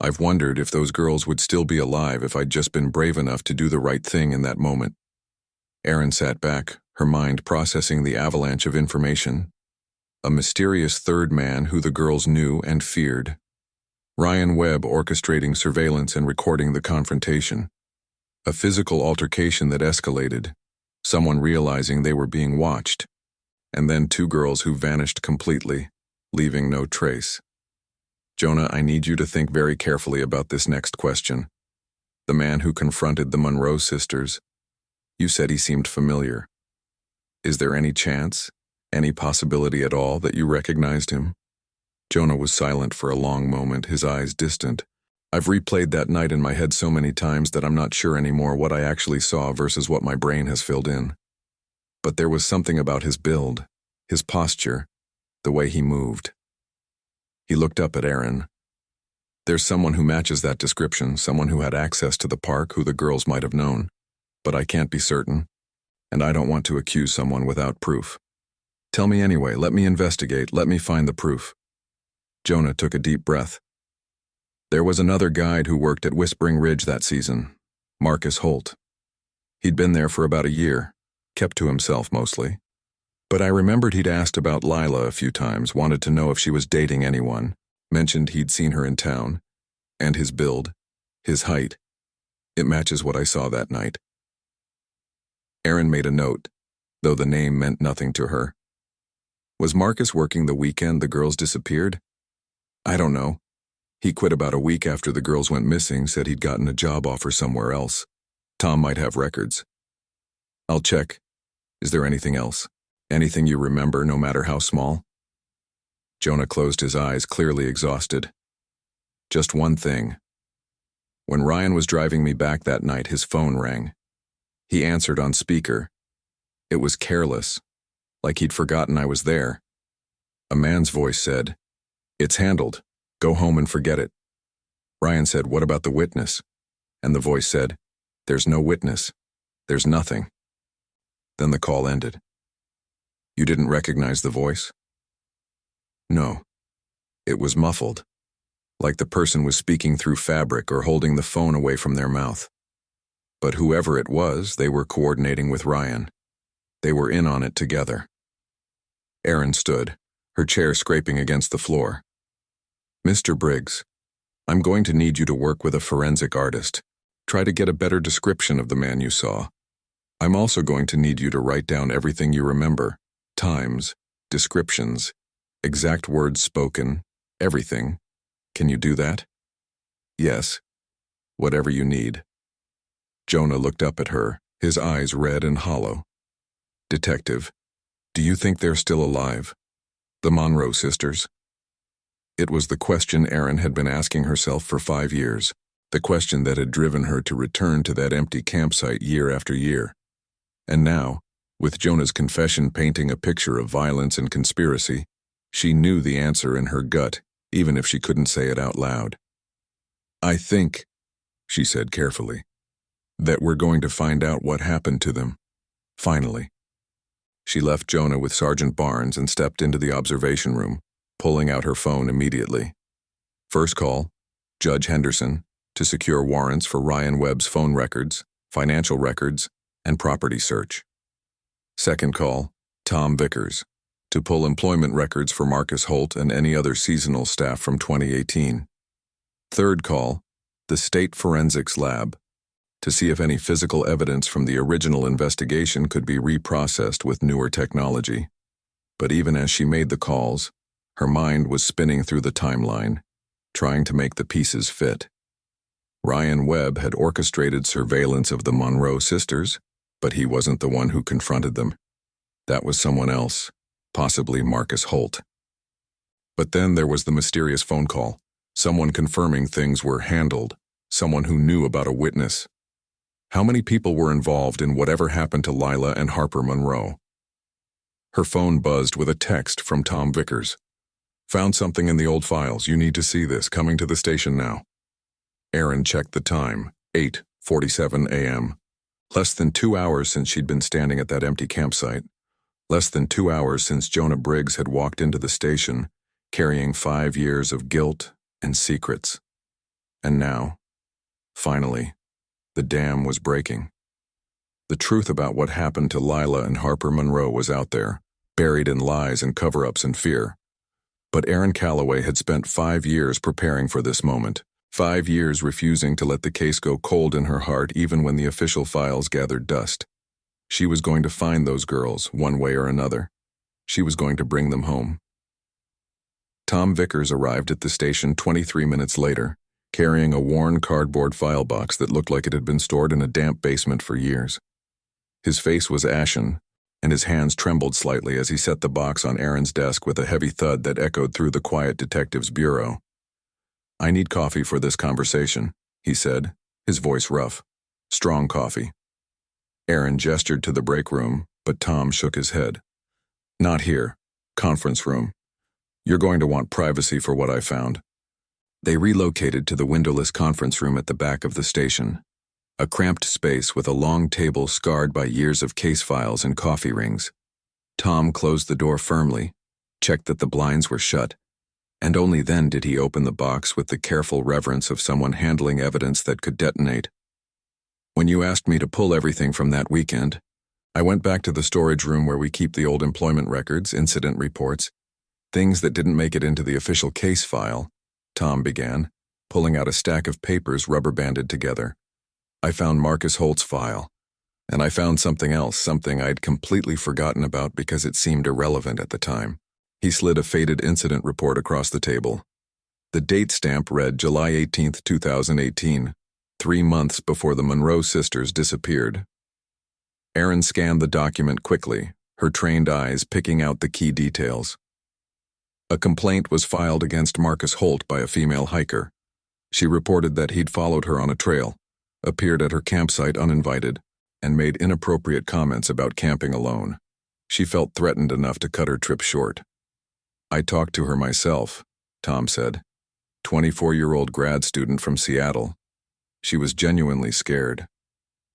I've wondered if those girls would still be alive if I'd just been brave enough to do the right thing in that moment." Erin sat back, her mind processing the avalanche of information. A mysterious third man who the girls knew and feared. Ryan Webb orchestrating surveillance and recording the confrontation. A physical altercation that escalated. Someone realizing they were being watched. And then 2 girls who vanished completely, leaving no trace. Jonah, I need you to think very carefully about this next question. The man who confronted the Monroe sisters. You said he seemed familiar. Is there any chance, any possibility at all that you recognized him? Jonah was silent for a long moment, his eyes distant. I've replayed that night in my head so many times that I'm not sure anymore what I actually saw versus what my brain has filled in. But there was something about his build, his posture, the way he moved. He looked up at Erin. There's someone who matches that description, someone who had access to the park who the girls might have known. But I can't be certain, and I don't want to accuse someone without proof. Tell me anyway, let me investigate, let me find the proof. Jonah took a deep breath. There was another guide who worked at Whispering Ridge that season, Marcus Holt. He'd been there for about a year, kept to himself mostly. But I remembered he'd asked about Lila a few times, wanted to know if she was dating anyone, mentioned he'd seen her in town, and his build, his height. It matches what I saw that night. Erin made a note, though the name meant nothing to her. Was Marcus working the weekend the girls disappeared? I don't know. He quit about a week after the girls went missing, said he'd gotten a job offer somewhere else. Tom might have records. I'll check. Is there anything else? Anything you remember, no matter how small? Jonah closed his eyes, clearly exhausted. Just one thing. When Ryan was driving me back that night, his phone rang. He answered on speaker. It was careless, like he'd forgotten I was there. A man's voice said, "It's handled. Go home and forget it." Ryan said, "What about the witness?" And the voice said, "There's no witness. There's nothing." Then the call ended. You didn't recognize the voice? No. It was muffled, like the person was speaking through fabric or holding the phone away from their mouth. But whoever it was, they were coordinating with Ryan. They were in on it together. Erin stood, her chair scraping against the floor. "Mr. Briggs, I'm going to need you to work with a forensic artist. Try to get a better description of the man you saw. I'm also going to need you to write down everything you remember. Times, descriptions, exact words spoken, everything. Can you do that?" "Yes. Whatever you need." Jonah looked up at her, his eyes red and hollow. "Detective, do you think they're still alive? The Monroe sisters?" It was the question Erin had been asking herself for 5 years, the question that had driven her to return to that empty campsite year after year. And now, with Jonah's confession painting a picture of violence and conspiracy, she knew the answer in her gut, even if she couldn't say it out loud. "I think," she said carefully, "that we're going to find out what happened to them. Finally." She left Jonah with Sergeant Barnes and stepped into the observation room, pulling out her phone immediately. First call, Judge Henderson, to secure warrants for Ryan Webb's phone records, financial records, and property search. Second call, Tom Vickers, to pull employment records for Marcus Holt and any other seasonal staff from 2018. Third call, the State Forensics Lab, to see if any physical evidence from the original investigation could be reprocessed with newer technology. But even as she made the calls, her mind was spinning through the timeline, trying to make the pieces fit. Ryan Webb had orchestrated surveillance of the Monroe sisters, but he wasn't the one who confronted them. That was someone else, possibly Marcus Holt. But then there was the mysterious phone call, someone confirming things were handled, someone who knew about a witness. How many people were involved in whatever happened to Lila and Harper Monroe? Her phone buzzed with a text from Tom Vickers. "Found something in the old files. You need to see this. Coming to the station now." Erin checked the time, 8:47 a.m. Less than 2 hours since she'd been standing at that empty campsite. Less than 2 hours since Jonah Briggs had walked into the station, carrying 5 years of guilt and secrets. And now, finally, the dam was breaking. The truth about what happened to Lila and Harper Monroe was out there, buried in lies and cover-ups and fear. But Erin Calloway had spent 5 years preparing for this moment. 5 years refusing to let the case go cold in her heart even when the official files gathered dust. She was going to find those girls, one way or another. She was going to bring them home. Tom Vickers arrived at the station 23 minutes later, carrying a worn cardboard file box that looked like it had been stored in a damp basement for years. His face was ashen, and his hands trembled slightly as he set the box on Erin's desk with a heavy thud that echoed through the quiet detective's bureau. "I need coffee for this conversation," he said, his voice rough. "Strong coffee." Erin gestured to the break room, but Tom shook his head. "Not here. Conference room. You're going to want privacy for what I found." They relocated to the windowless conference room at the back of the station, a cramped space with a long table scarred by years of case files and coffee rings. Tom closed the door firmly, checked that the blinds were shut, And only then did he open the box with the careful reverence of someone handling evidence that could detonate. When you asked me to pull everything from that weekend, I went back to the storage room where we keep the old employment records, incident reports, things that didn't make it into the official case file, Tom began, pulling out a stack of papers rubber-banded together. I found Marcus Holt's file, and I found something else, something I'd completely forgotten about because it seemed irrelevant at the time. He slid a faded incident report across the table. The date stamp read July 18, 2018, 3 months before the Monroe sisters disappeared. Erin scanned the document quickly, her trained eyes picking out the key details. A complaint was filed against Marcus Holt by a female hiker. She reported that he'd followed her on a trail, appeared at her campsite uninvited, and made inappropriate comments about camping alone. She felt threatened enough to cut her trip short. I talked to her myself, Tom said. 24-year-old grad student from Seattle. She was genuinely scared.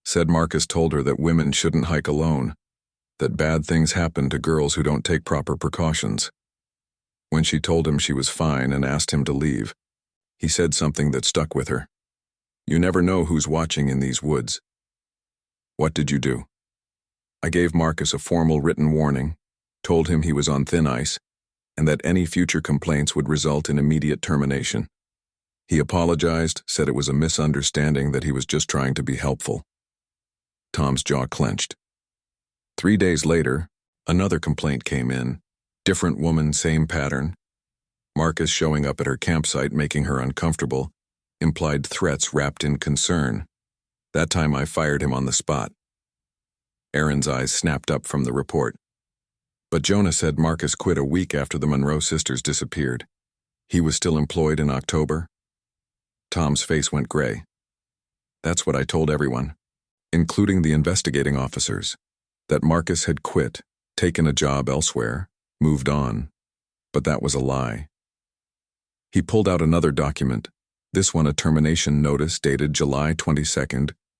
Said Marcus told her that women shouldn't hike alone, that bad things happen to girls who don't take proper precautions. When she told him she was fine and asked him to leave, he said something that stuck with her. You never know who's watching in these woods. What did you do? I gave Marcus a formal written warning, told him he was on thin ice, and that any future complaints would result in immediate termination. He apologized, said it was a misunderstanding, that he was just trying to be helpful. Tom's jaw clenched. 3 days later, another complaint came in. Different woman, same pattern. Marcus showing up at her campsite, making her uncomfortable, implied threats wrapped in concern. That time I fired him on the spot. Erin's eyes snapped up from the report. But Jonah said Marcus quit a week after the Monroe sisters disappeared. He was still employed in October? Tom's face went gray. That's what I told everyone, including the investigating officers, that Marcus had quit, taken a job elsewhere, moved on. But that was a lie. He pulled out another document, this one a termination notice dated July 22,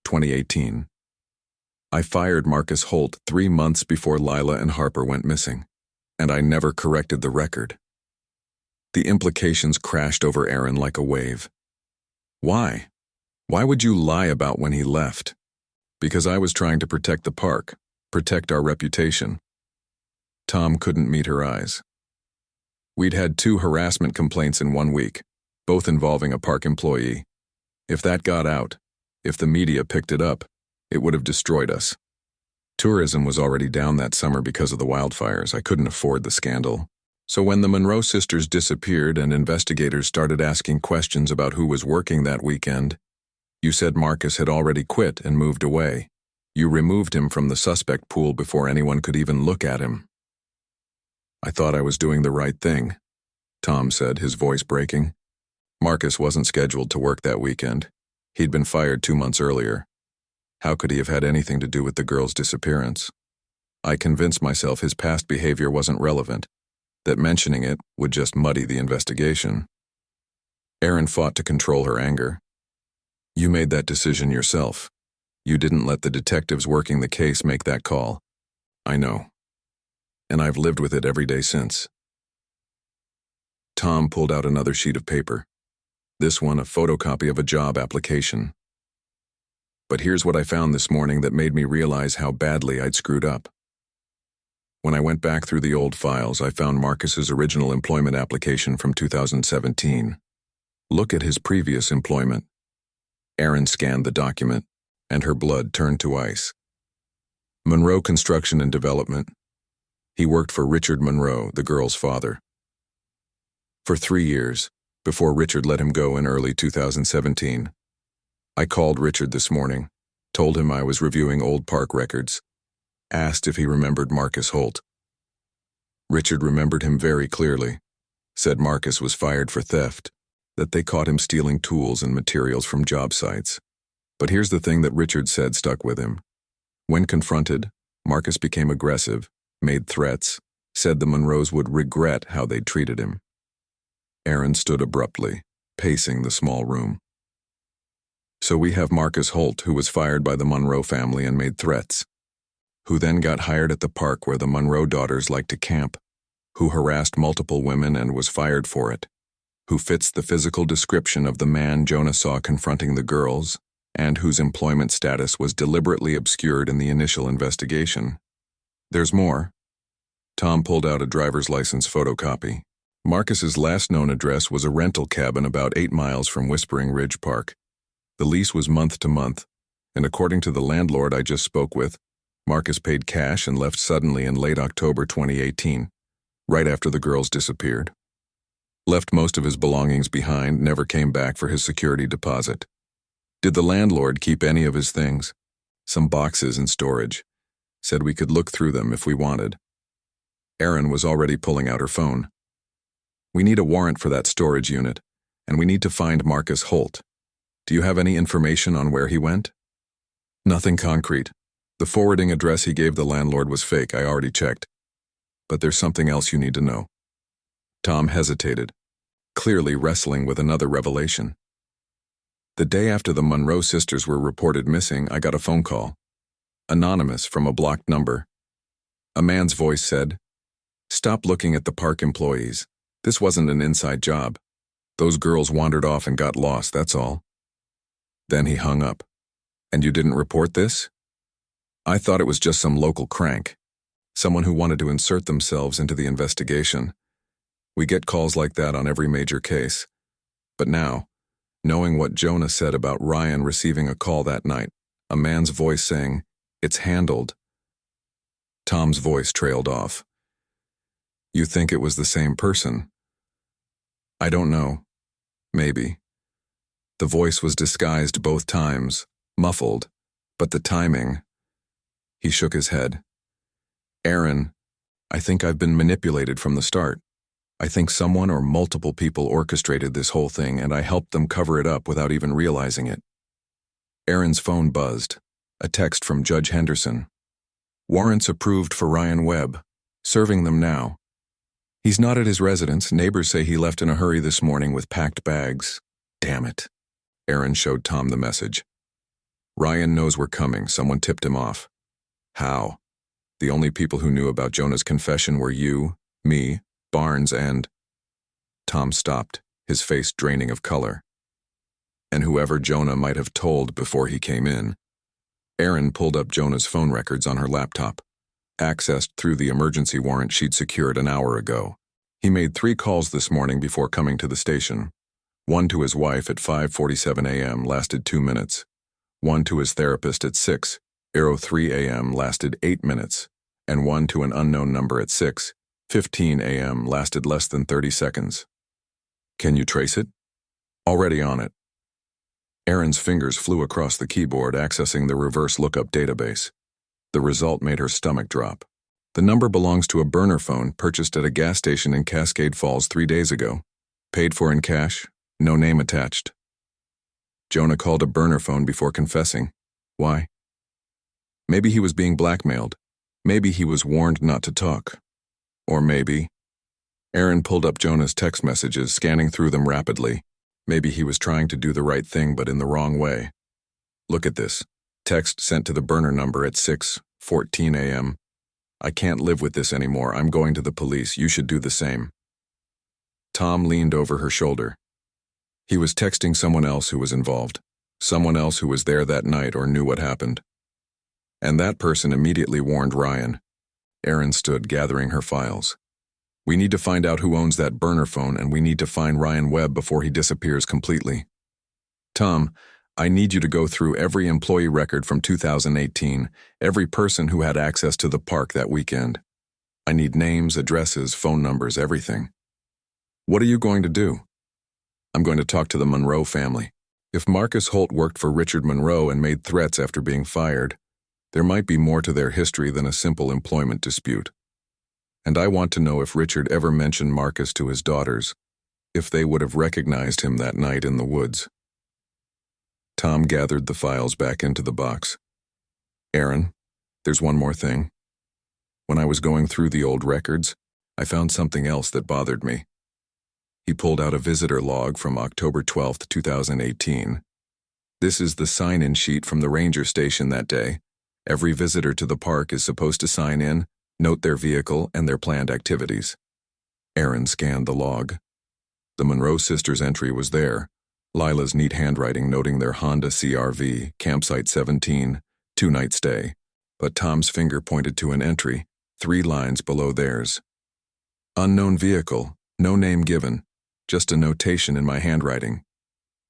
2018. I fired Marcus Holt 3 months before Lila and Harper went missing, and I never corrected the record. The implications crashed over Erin like a wave. Why? Why would you lie about when he left? Because I was trying to protect the park, protect our reputation. Tom couldn't meet her eyes. We'd had 2 harassment complaints in 1 week, both involving a park employee. If that got out, if the media picked it up, it would have destroyed us. Tourism was already down that summer because of the wildfires. I couldn't afford the scandal. So when the Monroe sisters disappeared and investigators started asking questions about who was working that weekend, you said Marcus had already quit and moved away. You removed him from the suspect pool before anyone could even look at him. I thought I was doing the right thing, Tom said, his voice breaking. Marcus wasn't scheduled to work that weekend. He'd been fired 2 months earlier. How could he have had anything to do with the girl's disappearance? I convinced myself his past behavior wasn't relevant, that mentioning it would just muddy the investigation. Erin fought to control her anger. You made that decision yourself. You didn't let the detectives working the case make that call. I know. And I've lived with it every day since. Tom pulled out another sheet of paper. This one a photocopy of a job application. But here's what I found this morning that made me realize how badly I'd screwed up. When I went back through the old files, I found Marcus's original employment application from 2017. Look at his previous employment. Erin scanned the document, and her blood turned to ice. Monroe Construction and Development. He worked for Richard Monroe, the girl's father. For 3 years, before Richard let him go in early 2017. I called Richard this morning, told him I was reviewing old park records, asked if he remembered Marcus Holt. Richard remembered him very clearly, said Marcus was fired for theft, that they caught him stealing tools and materials from job sites. But here's the thing that Richard said stuck with him. When confronted, Marcus became aggressive, made threats, said the Monroes would regret how they'd treated him. Erin stood abruptly, pacing the small room. So we have Marcus Holt, who was fired by the Monroe family and made threats, who then got hired at the park where the Monroe daughters liked to camp, who harassed multiple women and was fired for it. who fits the physical description of the man Jonah saw confronting the girls, and whose employment status was deliberately obscured in the initial investigation. There's more. Tom pulled out a driver's license photocopy. Marcus's last known address was a rental cabin about 8 miles from Whispering Ridge Park. The lease was month to month, and according to the landlord I just spoke with, Marcus paid cash and left suddenly in late October 2018, right after the girls disappeared. Left most of his belongings behind, never came back for his security deposit. Did the landlord keep any of his things? Some boxes in storage. Said we could look through them if we wanted. Erin was already pulling out her phone. We need a warrant for that storage unit, and we need to find Marcus Holt. Do you have any information on where he went? Nothing concrete. The forwarding address he gave the landlord was fake, I already checked. But there's something else you need to know. Tom hesitated, clearly wrestling with another revelation. The day after the Monroe sisters were reported missing, I got a phone call. Anonymous, from a blocked number. A man's voice said, "Stop looking at the park employees. This wasn't an inside job. Those girls wandered off and got lost, that's all." Then he hung up. "And you didn't report this?" I thought it was just some local crank. Someone who wanted to insert themselves into the investigation. We get calls like that on every major case. But now, knowing what Jonah said about Ryan receiving a call that night, a man's voice saying, "It's handled." Tom's voice trailed off. "You think it was the same person?" "I don't know. Maybe." The voice was disguised both times, muffled, but the timing. He shook his head. "Erin, I think I've been manipulated from the start. I think someone or multiple people orchestrated this whole thing, and I helped them cover it up without even realizing it." Erin's phone buzzed. A text from Judge Henderson. "Warrants approved for Ryan Webb. Serving them now. He's not at his residence. Neighbors say he left in a hurry this morning with packed bags. Damn it." Erin showed Tom the message. "Ryan knows we're coming. Someone tipped him off." "How?" "The only people who knew about Jonah's confession were you, me, Barnes, and—" Tom stopped, his face draining of color. "And whoever Jonah might have told before he came in." Erin pulled up Jonah's phone records on her laptop, accessed through the emergency warrant she'd secured an hour ago. He made 3 calls this morning before coming to the station. One to his wife at 5:47 a.m. lasted 2 minutes. One to his therapist at 6:03 a.m. lasted 8 minutes. And one to an unknown number at 6:15 a.m. lasted less than 30 seconds. "Can you trace it?" "Already on it." Erin's fingers flew across the keyboard, accessing the reverse lookup database. The result made her stomach drop. The number belongs to a burner phone purchased at a gas station in Cascade Falls 3 days ago. Paid for in cash, no name attached. Jonah called a burner phone before confessing. Why? Maybe he was being blackmailed. Maybe he was warned not to talk. Or maybe... Erin pulled up Jonah's text messages, scanning through them rapidly. Maybe he was trying to do the right thing, but in the wrong way. "Look at this. Text sent to the burner number at 6:14 a.m. I can't live with this anymore. I'm going to the police. You should do the same." Tom leaned over her shoulder. He was texting someone else who was involved. Someone else who was there that night or knew what happened. And that person immediately warned Ryan. Erin stood, gathering her files. "We need to find out who owns that burner phone, and we need to find Ryan Webb before he disappears completely. Tom, I need you to go through every employee record from 2018, every person who had access to the park that weekend. I need names, addresses, phone numbers, everything." "What are you going to do?" "I'm going to talk to the Monroe family. If Marcus Holt worked for Richard Monroe and made threats after being fired, there might be more to their history than a simple employment dispute. And I want to know if Richard ever mentioned Marcus to his daughters, if they would have recognized him that night in the woods." Tom gathered the files back into the box. "Erin, there's one more thing. When I was going through the old records, I found something else that bothered me." He pulled out a visitor log from October 12, 2018. "This is the sign-in sheet from the ranger station that day. Every visitor to the park is supposed to sign in, note their vehicle and their planned activities." Erin scanned the log. The Monroe sisters' entry was there, Lila's neat handwriting noting their Honda CR-V, campsite 17, 2-night stay, but Tom's finger pointed to an entry, 3 lines below theirs. Unknown vehicle, no name given, just a notation in my handwriting.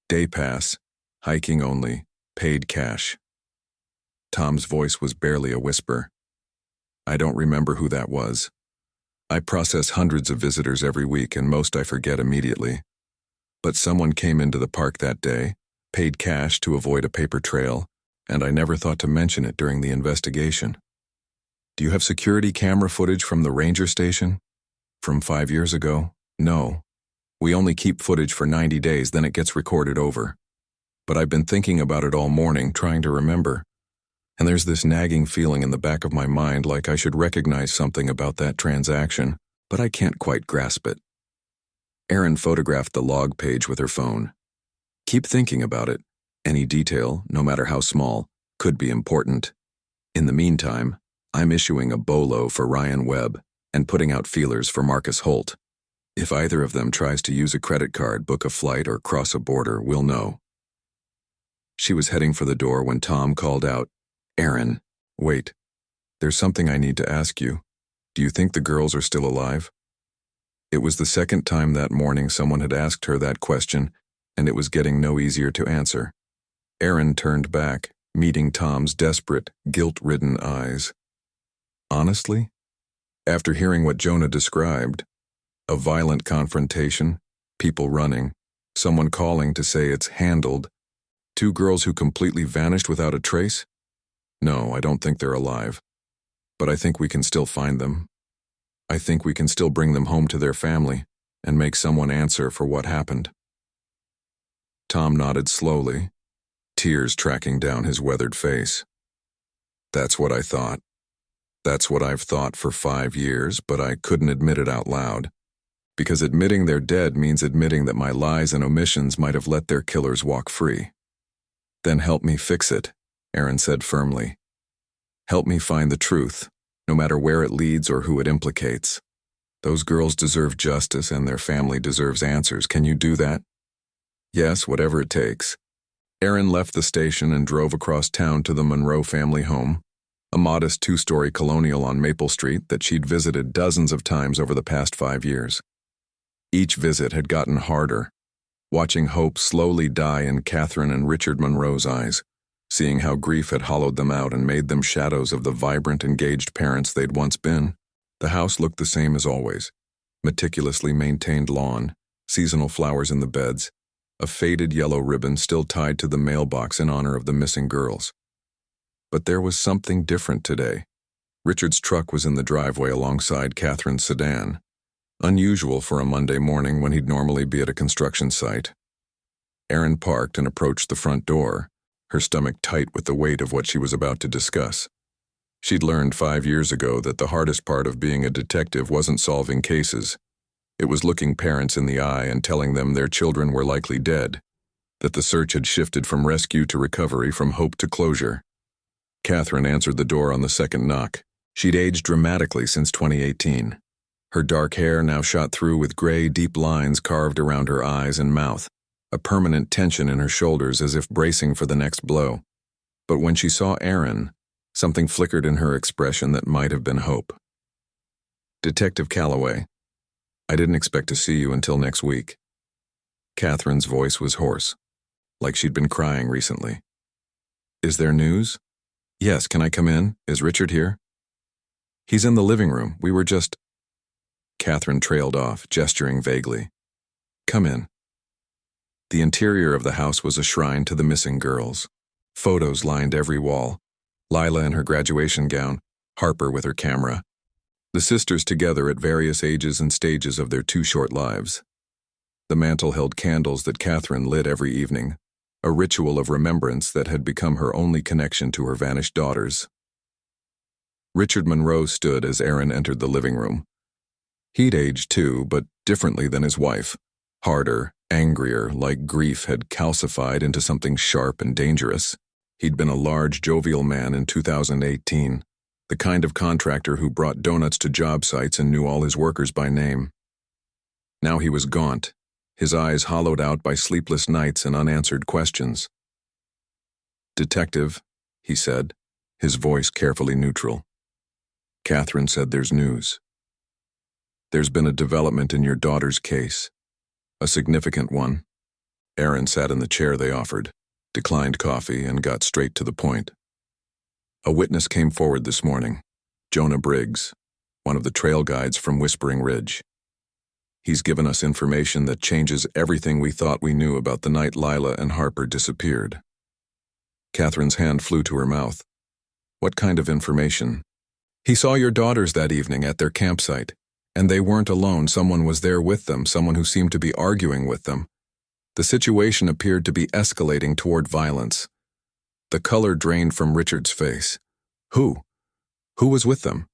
Day pass, hiking only, paid cash. Tom's voice was barely a whisper. I don't remember who that was. I process hundreds of visitors every week and most I forget immediately. But someone came into the park that day, paid cash to avoid a paper trail, and I never thought to mention it during the investigation. Do you have security camera footage from the ranger station? From 5 years ago? No. We only keep footage for 90 days, then it gets recorded over. But I've been thinking about it all morning, trying to remember. And there's this nagging feeling in the back of my mind like I should recognize something about that transaction, but I can't quite grasp it. Erin photographed the log page with her phone. Keep thinking about it. Any detail, no matter how small, could be important. In the meantime, I'm issuing a BOLO for Ryan Webb and putting out feelers for Marcus Holt. If either of them tries to use a credit card, book a flight, or cross a border, we'll know. She was heading for the door when Tom called out, Erin, wait. There's something I need to ask you. Do you think the girls are still alive? It was the second time that morning someone had asked her that question, and it was getting no easier to answer. Erin turned back, meeting Tom's desperate, guilt-ridden eyes. Honestly? After hearing what Jonah described, a violent confrontation, people running, someone calling to say it's handled, 2 girls who completely vanished without a trace? No, I don't think they're alive. But I think we can still find them. I think we can still bring them home to their family and make someone answer for what happened. Tom nodded slowly, tears tracking down his weathered face. That's what I thought. That's what I've thought for 5 years, but I couldn't admit it out loud. Because admitting they're dead means admitting that my lies and omissions might have let their killers walk free. Then help me fix it, Erin said firmly. Help me find the truth, no matter where it leads or who it implicates. Those girls deserve justice and their family deserves answers. Can you do that? Yes, whatever it takes. Erin left the station and drove across town to the Monroe family home, a modest 2-story colonial on Maple Street that she'd visited dozens of times over the past 5 years. Each visit had gotten harder, watching hope slowly die in Catherine and Richard Monroe's eyes, seeing how grief had hollowed them out and made them shadows of the vibrant, engaged parents they'd once been. The house looked the same as always, meticulously maintained lawn, seasonal flowers in the beds, a faded yellow ribbon still tied to the mailbox in honor of the missing girls. But there was something different today. Richard's truck was in the driveway alongside Catherine's sedan, unusual for a Monday morning when he'd normally be at a construction site. Erin parked and approached the front door, her stomach tight with the weight of what she was about to discuss. She'd learned 5 years ago that the hardest part of being a detective wasn't solving cases. It was looking parents in the eye and telling them their children were likely dead, that the search had shifted from rescue to recovery, from hope to closure. Catherine answered the door on the second knock. She'd aged dramatically since 2018. Her dark hair now shot through with gray, deep lines carved around her eyes and mouth, a permanent tension in her shoulders as if bracing for the next blow. But when she saw Erin, something flickered in her expression that might have been hope. Detective Calloway, I didn't expect to see you until next week. Catherine's voice was hoarse, like she'd been crying recently. Is there news? Yes, can I come in? Is Richard here? He's in the living room. We were just... Catherine trailed off, gesturing vaguely. Come in. The interior of the house was a shrine to the missing girls. Photos lined every wall. Lila in her graduation gown, Harper with her camera. The sisters together at various ages and stages of their 2 short lives. The mantel held candles that Catherine lit every evening, a ritual of remembrance that had become her only connection to her vanished daughters. Richard Monroe stood as Erin entered the living room. He'd aged too, but differently than his wife. Harder, angrier, like grief had calcified into something sharp and dangerous. He'd been a large, jovial man in 2018, the kind of contractor who brought donuts to job sites and knew all his workers by name. Now he was gaunt, his eyes hollowed out by sleepless nights and unanswered questions. "Detective," he said, his voice carefully neutral. "Catherine said there's news. There's been a development in your daughter's case. A significant one." Aaron sat in the chair they offered, declined coffee, and got straight to the point. "A witness came forward this morning, Jonah Briggs, one of the trail guides from Whispering Ridge. He's given us information that changes everything we thought we knew about the night Lila and Harper disappeared." Catherine's hand flew to her mouth. "What kind of information?" "He saw your daughters that evening at their campsite, and they weren't alone. Someone was there with them, someone who seemed to be arguing with them. The situation appeared to be escalating toward violence." The color drained from Richard's face. "Who? Who was with them?"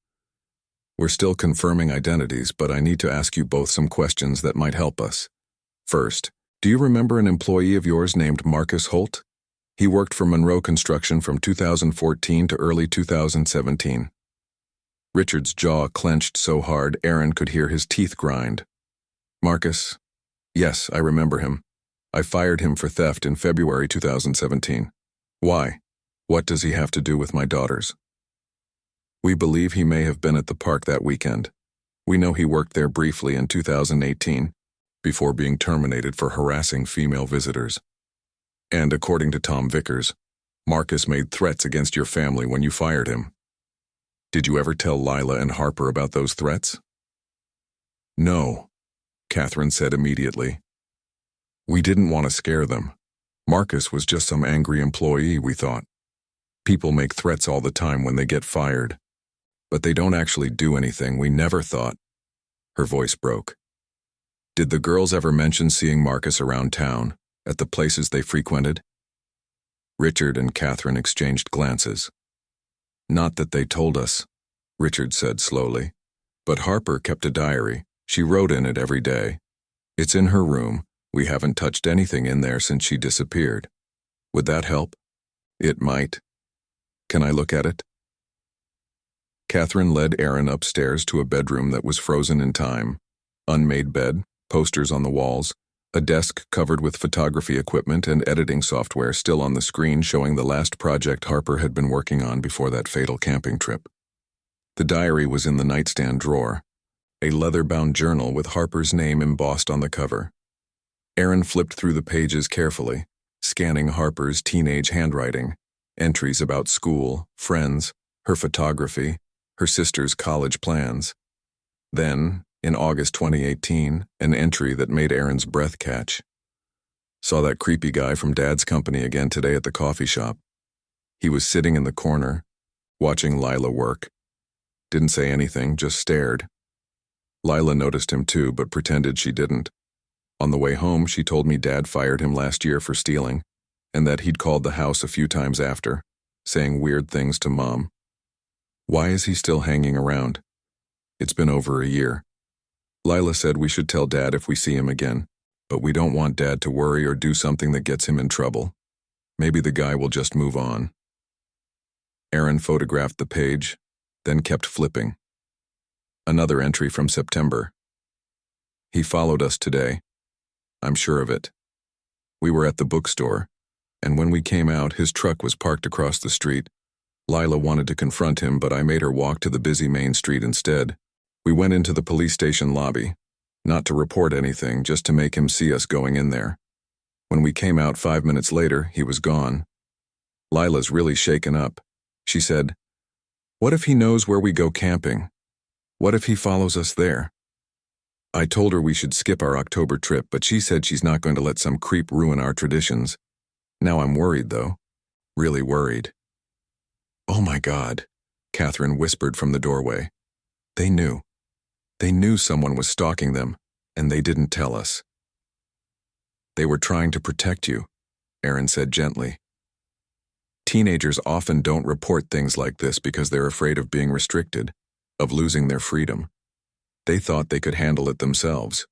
"We're still confirming identities, but I need to ask you both some questions that might help us. First, do you remember an employee of yours named Marcus Holt? He worked for Monroe Construction from 2014 to early 2017. Richard's jaw clenched so hard Aaron could hear his teeth grind. "Marcus? Yes, I remember him. I fired him for theft in February 2017. Why? What does he have to do with my daughters?" "We believe he may have been at the park that weekend. We know he worked there briefly in 2018, before being terminated for harassing female visitors. And according to Tom Vickers, Marcus made threats against your family when you fired him. Did you ever tell Lila and Harper about those threats?" "No," Catherine said immediately. "We didn't want to scare them. Marcus was just some angry employee, we thought. People make threats all the time when they get fired. But they don't actually do anything. We never thought." Her voice broke. "Did the girls ever mention seeing Marcus around town, at the places they frequented?" Richard and Catherine exchanged glances. "Not that they told us," Richard said slowly. "But Harper kept a diary. She wrote in it every day. It's in her room. We haven't touched anything in there since she disappeared. Would that help?" "It might. Can I look at it?" Catherine led Aaron upstairs to a bedroom that was frozen in time. Unmade bed, posters on the walls, a desk covered with photography equipment and editing software still on the screen showing the last project Harper had been working on before that fatal camping trip. The diary was in the nightstand drawer, a leather-bound journal with Harper's name embossed on the cover. Aaron flipped through the pages carefully, scanning Harper's teenage handwriting, entries about school, friends, her photography, her sister's college plans. Then, in August 2018, an entry that made Aaron's breath catch. "Saw that creepy guy from Dad's company again today at the coffee shop. He was sitting in the corner, watching Lila work. Didn't say anything, just stared. Lila noticed him too, but pretended she didn't. On the way home, she told me Dad fired him last year for stealing, and that he'd called the house a few times after, saying weird things to Mom. Why is he still hanging around? It's been over a year. Lila said we should tell Dad if we see him again, but we don't want Dad to worry or do something that gets him in trouble. Maybe the guy will just move on." Aaron photographed the page, then kept flipping. Another entry from September. "He followed us today. I'm sure of it. We were at the bookstore, and when we came out, his truck was parked across the street. Lila wanted to confront him, but I made her walk to the busy main street instead. We went into the police station lobby, not to report anything, just to make him see us going in there. When we came out 5 minutes later, he was gone. Lila's really shaken up. She said, 'What if he knows where we go camping? What if he follows us there?' I told her we should skip our October trip, but she said she's not going to let some creep ruin our traditions. Now I'm worried, though. Really worried." "Oh my God," Catherine whispered from the doorway. "They knew. They knew someone was stalking them, and they didn't tell us." "They were trying to protect you," Aaron said gently. "Teenagers often don't report things like this because they're afraid of being restricted, of losing their freedom. They thought they could handle it themselves."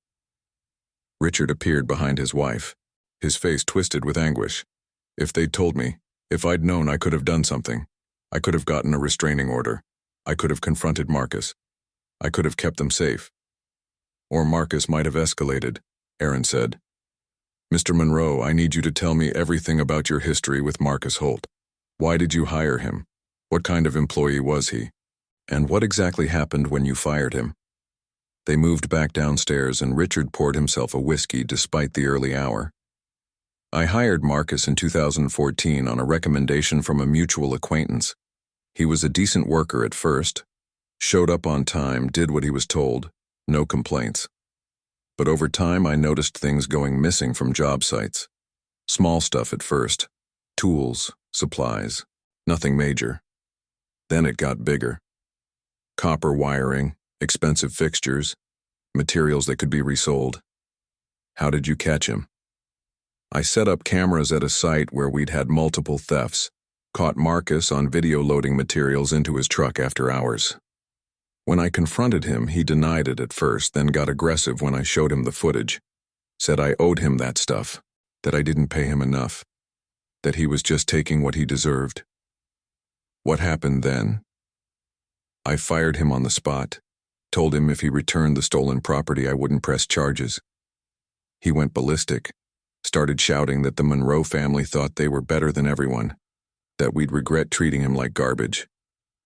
Richard appeared behind his wife, his face twisted with anguish. "If they'd told me, if I'd known, I could have done something. I could have gotten a restraining order. I could have confronted Marcus. I could have kept them safe." "Or Marcus might have escalated," Aaron said. Mr. Monroe, I need you to tell me everything about your history with Marcus Holt. Why did you hire him? What kind of employee was he? And what exactly happened when you fired him? They moved back downstairs and Richard poured himself a whiskey despite the early hour. I hired Marcus in 2014 on a recommendation from a mutual acquaintance. He was a decent worker at first, showed up on time, did what he was told, no complaints. But over time I noticed things going missing from job sites. Small stuff at first, tools, supplies, nothing major. Then it got bigger. Copper wiring, expensive fixtures, materials that could be resold. How did you catch him? I set up cameras at a site where we'd had multiple thefts, caught Marcus on video loading materials into his truck after hours. When I confronted him, he denied it at first, then got aggressive when I showed him the footage. Said I owed him that stuff, that I didn't pay him enough, that he was just taking what he deserved. What happened then? I fired him on the spot, told him if he returned the stolen property I wouldn't press charges. He went ballistic, started shouting that the Monroe family thought they were better than everyone, that we'd regret treating him like garbage.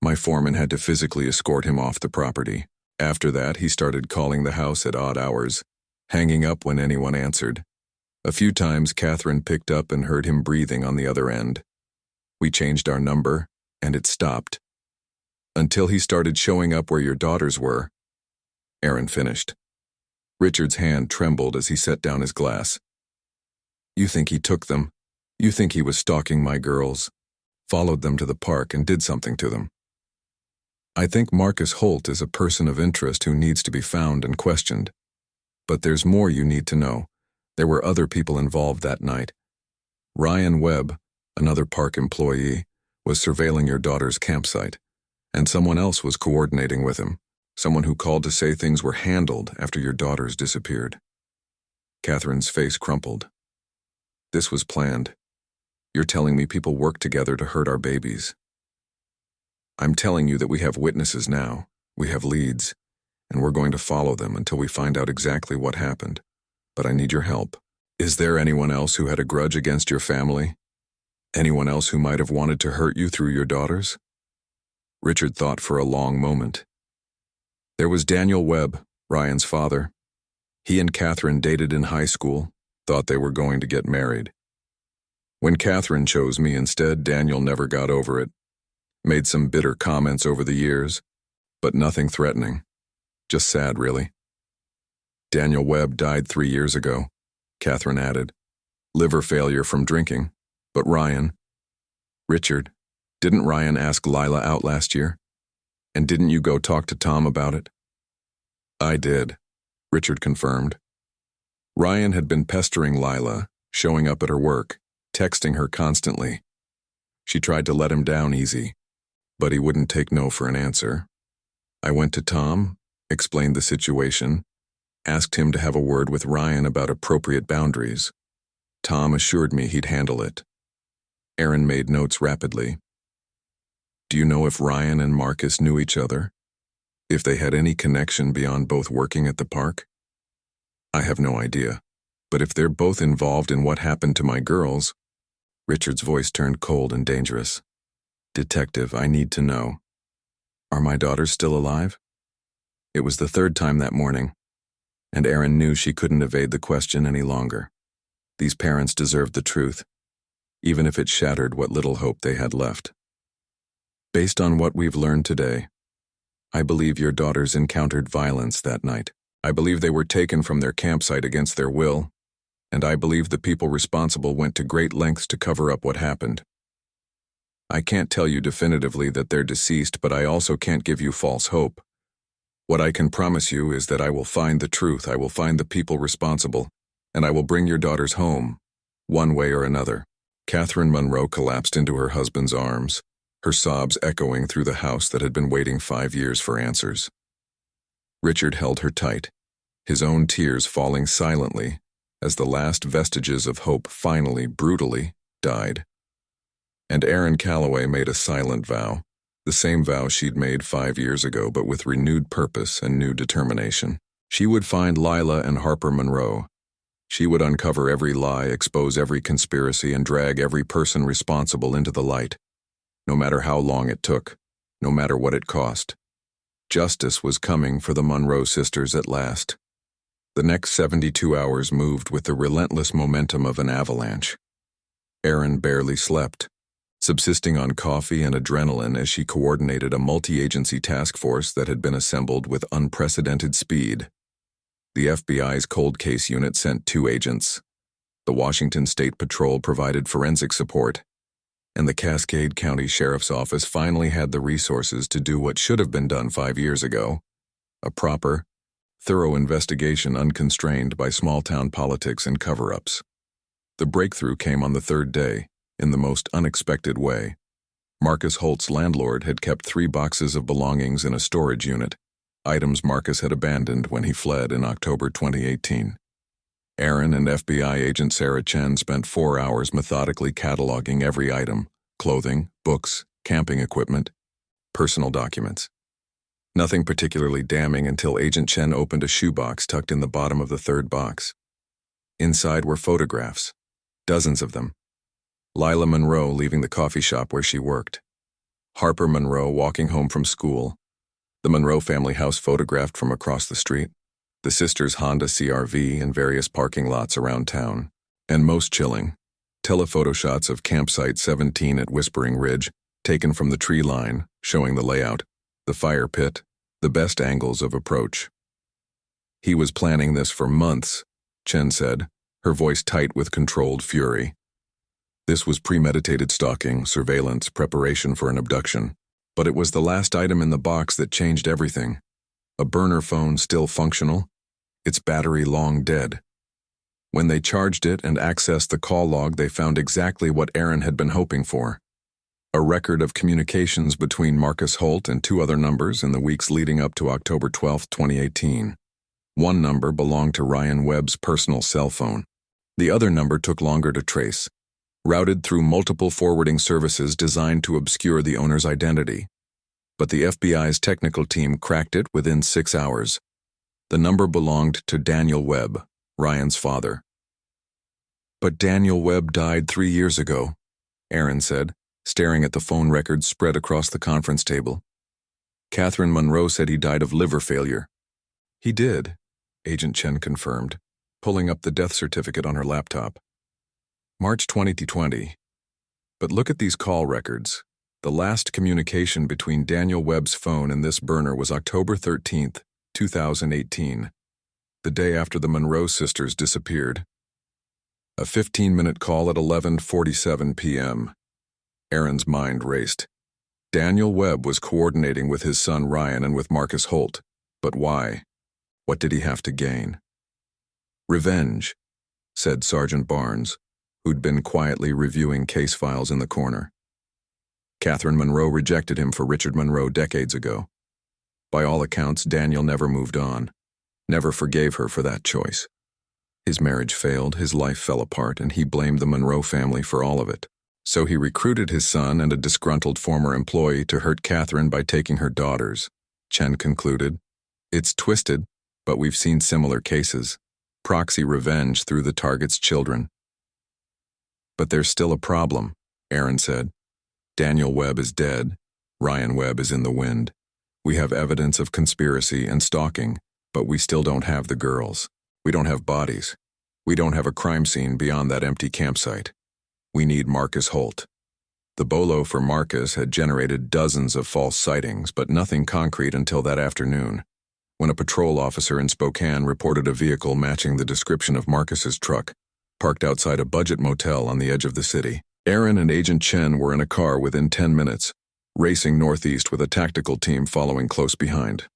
My foreman had to physically escort him off the property. After that, he started calling the house at odd hours, hanging up when anyone answered. A few times, Catherine picked up and heard him breathing on the other end. We changed our number, and it stopped. Until he started showing up where your daughters were. Aaron finished. Richard's hand trembled as he set down his glass. You think he took them? You think he was stalking my girls? Followed them to the park and did something to them? I think Marcus Holt is a person of interest who needs to be found and questioned. But there's more you need to know. There were other people involved that night. Ryan Webb, another park employee, was surveilling your daughter's campsite, and someone else was coordinating with him, someone who called to say things were handled after your daughters disappeared. Catherine's face crumpled. This was planned. You're telling me people worked together to hurt our babies. I'm telling you that we have witnesses now, we have leads, and we're going to follow them until we find out exactly what happened. But I need your help. Is there anyone else who had a grudge against your family? Anyone else who might have wanted to hurt you through your daughters? Richard thought for a long moment. There was Daniel Webb, Ryan's father. He and Catherine dated in high school, thought they were going to get married. When Catherine chose me instead, Daniel never got over it. Made some bitter comments over the years, but nothing threatening. Just sad, really. Daniel Webb died 3 years ago, Catherine added. Liver failure from drinking. But Ryan... Richard, didn't Ryan ask Lila out last year? And didn't you go talk to Tom about it? I did, Richard confirmed. Ryan had been pestering Lila, showing up at her work, texting her constantly. She tried to let him down easy, but he wouldn't take no for an answer. I went to Tom, explained the situation, asked him to have a word with Ryan about appropriate boundaries. Tom assured me he'd handle it. Aaron made notes rapidly. Do you know if Ryan and Marcus knew each other? If they had any connection beyond both working at the park? I have no idea, but if they're both involved in what happened to my girls... Richard's voice turned cold and dangerous. Detective, I need to know. Are my daughters still alive? It was the third time that morning, and Aaron knew she couldn't evade the question any longer. These parents deserved the truth, even if it shattered what little hope they had left. Based on what we've learned today, I believe your daughters encountered violence that night. I believe they were taken from their campsite against their will, and I believe the people responsible went to great lengths to cover up what happened. I can't tell you definitively that they're deceased, but I also can't give you false hope. What I can promise you is that I will find the truth, I will find the people responsible, and I will bring your daughters home, one way or another. Catherine Monroe collapsed into her husband's arms, her sobs echoing through the house that had been waiting 5 years for answers. Richard held her tight, his own tears falling silently as the last vestiges of hope finally, brutally, died. And Aaron Calloway made a silent vow, the same vow she'd made 5 years ago, but with renewed purpose and new determination. She would find Lila and Harper Monroe. She would uncover every lie, expose every conspiracy, and drag every person responsible into the light, no matter how long it took, no matter what it cost. Justice was coming for the Monroe sisters at last. The next 72 hours moved with the relentless momentum of an avalanche. Erin barely slept, subsisting on coffee and adrenaline as she coordinated a multi-agency task force that had been assembled with unprecedented speed. The FBI's cold case unit sent 2 agents. The Washington State Patrol provided forensic support, and the Cascade County Sheriff's Office finally had the resources to do what should have been done 5 years ago: a proper, thorough investigation unconstrained by small-town politics and cover-ups. The breakthrough came on the 3rd day, in the most unexpected way. Marcus Holt's landlord had kept 3 boxes of belongings in a storage unit, items Marcus had abandoned when he fled in October 2018. Erin and FBI agent Sarah Chen spent 4 hours methodically cataloging every item: clothing, books, camping equipment, personal documents. Nothing particularly damning until Agent Chen opened a shoebox tucked in the bottom of the 3rd box. Inside were photographs, dozens of them. Lila Monroe leaving the coffee shop where she worked. Harper Monroe walking home from school. The Monroe family house photographed from across the street. The sisters' Honda CR-V in various parking lots around town. And most chilling, telephoto shots of Campsite 17 at Whispering Ridge, taken from the tree line, showing the layout, the fire pit, the best angles of approach. He was planning this for months, Chen said, her voice tight with controlled fury. This was premeditated stalking, surveillance, preparation for an abduction. But it was the last item in the box that changed everything. A burner phone still functional, its battery long dead. When they charged it and accessed the call log, they found exactly what Erin had been hoping for: a record of communications between Marcus Holt and 2 other numbers in the weeks leading up to October 12, 2018. One number belonged to Ryan Webb's personal cell phone. The other number took longer to trace, routed through multiple forwarding services designed to obscure the owner's identity. But the FBI's technical team cracked it within 6 hours. The number belonged to Daniel Webb, Ryan's father. "But Daniel Webb died 3 years ago," Erin said, staring at the phone records spread across the conference table. "Catherine Monroe said he died of liver failure." "He did," Agent Chen confirmed, pulling up the death certificate on her laptop. "March 2020. But look at these call records. The last communication between Daniel Webb's phone and this burner was October 13th, 2018, the day after the Monroe sisters disappeared. A 15-minute call at 11:47 p.m. Erin's mind raced. Daniel Webb was coordinating with his son Ryan and with Marcus Holt. But why? What did he have to gain? "Revenge," said Sergeant Barnes, who'd been quietly reviewing case files in the corner. Catherine Monroe rejected him for Richard Monroe decades ago. By all accounts, Daniel never moved on, never forgave her for that choice. His marriage failed, his life fell apart, and he blamed the Monroe family for all of it. So he recruited his son and a disgruntled former employee to hurt Catherine by taking her daughters, Chen concluded. "It's twisted, but we've seen similar cases. Proxy revenge through the target's children." "But there's still a problem," Erin said. "Daniel Webb is dead. Ryan Webb is in the wind. We have evidence of conspiracy and stalking, but we still don't have the girls. We don't have bodies. We don't have a crime scene beyond that empty campsite. We need Marcus Holt." The bolo for Marcus had generated dozens of false sightings, but nothing concrete until that afternoon, when a patrol officer in Spokane reported a vehicle matching the description of Marcus's truck, parked outside a budget motel on the edge of the city. Erin and Agent Chen were in a car within 10 minutes, racing northeast with a tactical team following close behind.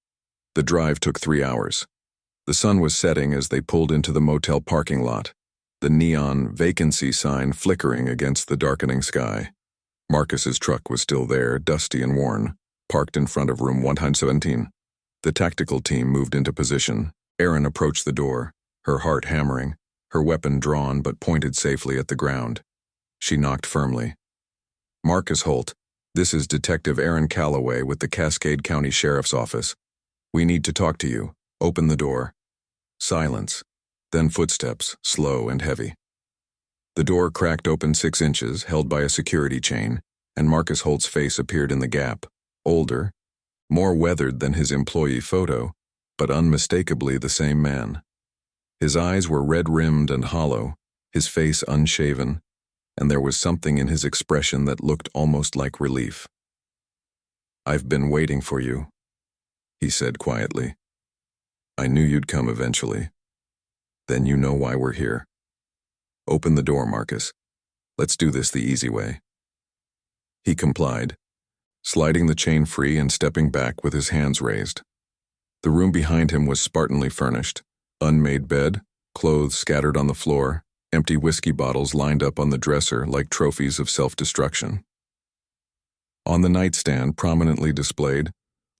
The drive took 3 hours. The sun was setting as they pulled into the motel parking lot, the neon vacancy sign flickering against the darkening sky. Marcus's truck was still there, dusty and worn, parked in front of room 117. The tactical team moved into position. Erin approached the door, her heart hammering, her weapon drawn but pointed safely at the ground. She knocked firmly. "Marcus Holt, this is Detective Erin Calloway with the Cascade County Sheriff's Office. We need to talk to you. Open the door." Silence. Then footsteps, slow and heavy. The door cracked open 6 inches, held by a security chain, and Marcus Holt's face appeared in the gap, older, more weathered than his employee photo, but unmistakably the same man. His eyes were red-rimmed and hollow, his face unshaven, and there was something in his expression that looked almost like relief. "I've been waiting for you," he said quietly. "I knew you'd come eventually. Then you know why we're here. Open the door, Marcus. Let's do this the easy way." He complied, sliding the chain free and stepping back with his hands raised. The room behind him was Spartanly furnished, unmade bed, clothes scattered on the floor, empty whiskey bottles lined up on the dresser like trophies of self-destruction. On the nightstand, prominently displayed,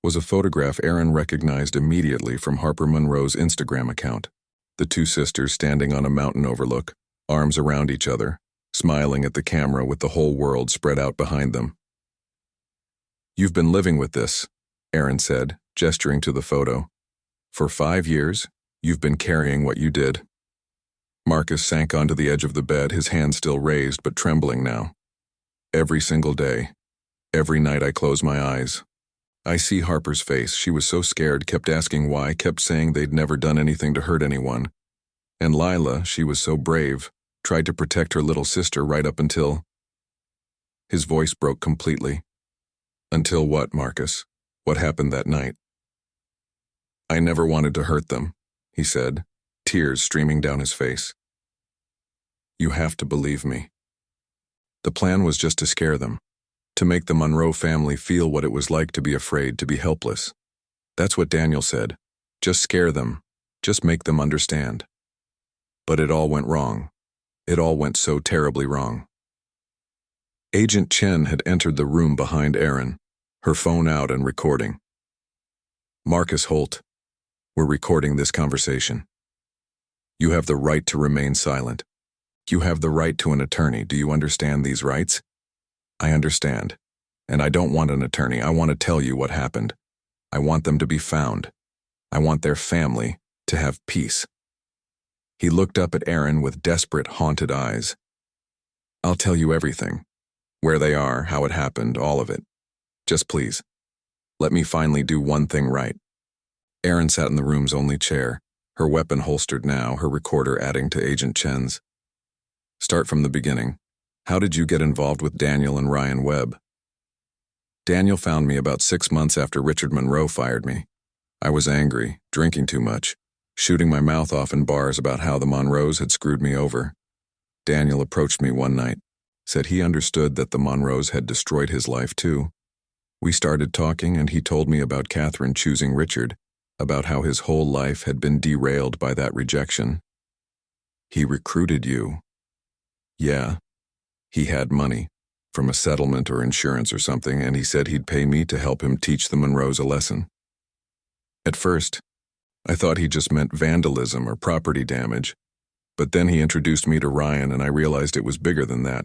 was a photograph Aaron recognized immediately from Harper Monroe's Instagram account. The two sisters standing on a mountain overlook, arms around each other, smiling at the camera with the whole world spread out behind them. "You've been living with this," Aaron said, gesturing to the photo. "For 5 years, you've been carrying what you did." Marcus sank onto the edge of the bed, his hand still raised but trembling now. "Every single day, every night I close my eyes. I see Harper's face. She was so scared, kept asking why, kept saying they'd never done anything to hurt anyone. And Lila, she was so brave, tried to protect her little sister right up until—" His voice broke completely. "Until what, Marcus? What happened that night?" "I never wanted to hurt them," he said, tears streaming down his face. "You have to believe me. The plan was just to scare them, to make the Monroe family feel what it was like to be afraid, to be helpless. That's what Daniel said. Just scare them, just make them understand. But it all went wrong. It all went so terribly wrong." Agent Chen had entered the room behind Aaron, her phone out and recording. "Marcus Holt, we're recording this conversation. You have the right to remain silent. You have the right to an attorney. Do you understand these rights?" "I understand. And I don't want an attorney. I want to tell you what happened. I want them to be found. I want their family to have peace." He looked up at Aaron with desperate, haunted eyes. "I'll tell you everything. Where they are, how it happened, all of it. Just please, let me finally do one thing right." Aaron sat in the room's only chair, her weapon holstered now, her recorder adding to Agent Chen's. "Start from the beginning. How did you get involved with Daniel and Ryan Webb?" "Daniel found me about 6 months after Richard Monroe fired me. I was angry, drinking too much, shooting my mouth off in bars about how the Monroes had screwed me over. Daniel approached me one night, said he understood that the Monroes had destroyed his life too. We started talking and he told me about Catherine choosing Richard, about how his whole life had been derailed by that rejection. He recruited you." "Yeah. He had money, from a settlement or insurance or something, and he said he'd pay me to help him teach the Monroes a lesson. At first, I thought he just meant vandalism or property damage, but then he introduced me to Ryan and I realized it was bigger than that.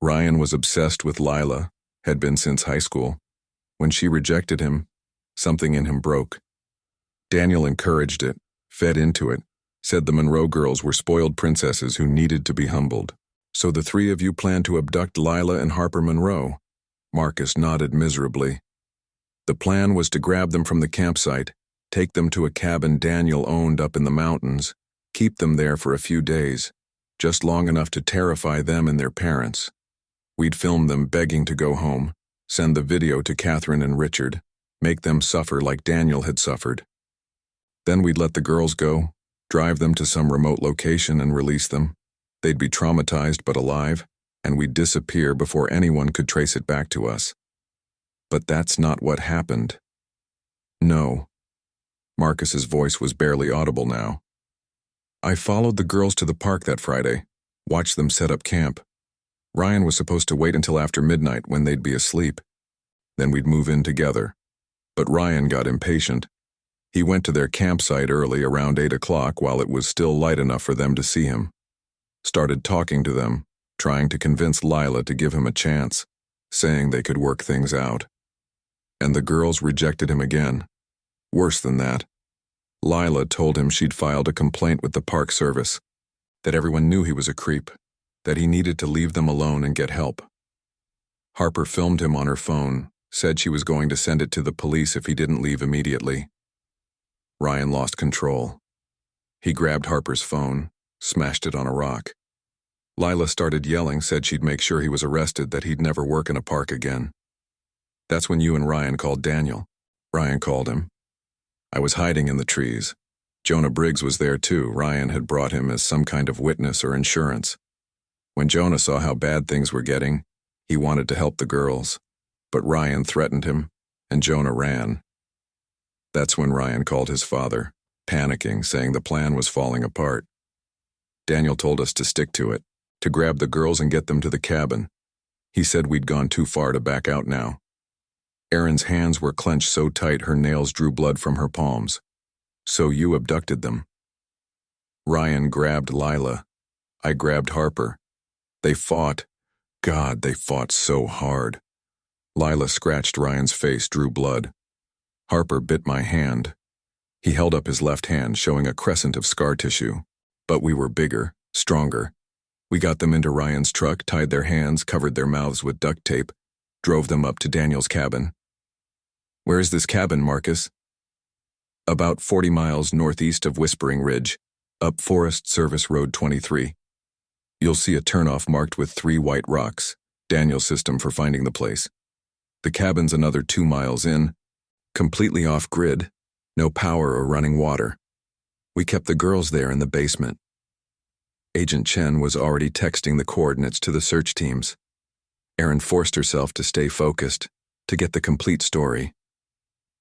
Ryan was obsessed with Lila, had been since high school. When she rejected him, something in him broke. Daniel encouraged it, fed into it, said the Monroe girls were spoiled princesses who needed to be humbled. So the 3 of you planned to abduct Lila and Harper Monroe?" Marcus nodded miserably. "The plan was to grab them from the campsite, take them to a cabin Daniel owned up in the mountains, keep them there for a few days, just long enough to terrify them and their parents. We'd film them begging to go home, send the video to Catherine and Richard, make them suffer like Daniel had suffered. Then we'd let the girls go, drive them to some remote location and release them. They'd be traumatized but alive, and we'd disappear before anyone could trace it back to us. But that's not what happened." "No." Marcus's voice was barely audible now. "I followed the girls to the park that Friday, watched them set up camp. Ryan was supposed to wait until after midnight when they'd be asleep. Then we'd move in together. But Ryan got impatient. He went to their campsite early, around 8 o'clock, while it was still light enough for them to see him. Started talking to them, trying to convince Lila to give him a chance, saying they could work things out. And the girls rejected him again. Worse than that. Lila told him she'd filed a complaint with the Park Service, that everyone knew he was a creep, that he needed to leave them alone and get help. Harper filmed him on her phone, said she was going to send it to the police if he didn't leave immediately. Ryan lost control. He grabbed Harper's phone, smashed it on a rock. Lila started yelling, said she'd make sure he was arrested, that he'd never work in a park again. That's when you and Ryan called Daniel. Ryan called him. I was hiding in the trees. Jonah Briggs was there too. Ryan had brought him as some kind of witness or insurance. When Jonah saw how bad things were getting, he wanted to help the girls, but Ryan threatened him, and Jonah ran. That's when Ryan called his father, panicking, saying the plan was falling apart. Daniel told us to stick to it, to grab the girls and get them to the cabin. He said we'd gone too far to back out now. Erin's hands were clenched so tight her nails drew blood from her palms. So you abducted them. Ryan grabbed Lila. I grabbed Harper. They fought. God, they fought so hard. Lila scratched Ryan's face, drew blood. Harper bit my hand. He held up his left hand, showing a crescent of scar tissue. But we were bigger, stronger. We got them into Ryan's truck, tied their hands, covered their mouths with duct tape, drove them up to Daniel's cabin. Where is this cabin, Marcus? About 40 miles northeast of Whispering Ridge, up Forest Service Road 23. You'll see a turnoff marked with 3 white rocks, Daniel's system for finding the place. The cabin's another 2 miles in, completely off-grid, no power or running water. We kept the girls there in the basement. Agent Chen was already texting the coordinates to the search teams. Erin forced herself to stay focused, to get the complete story.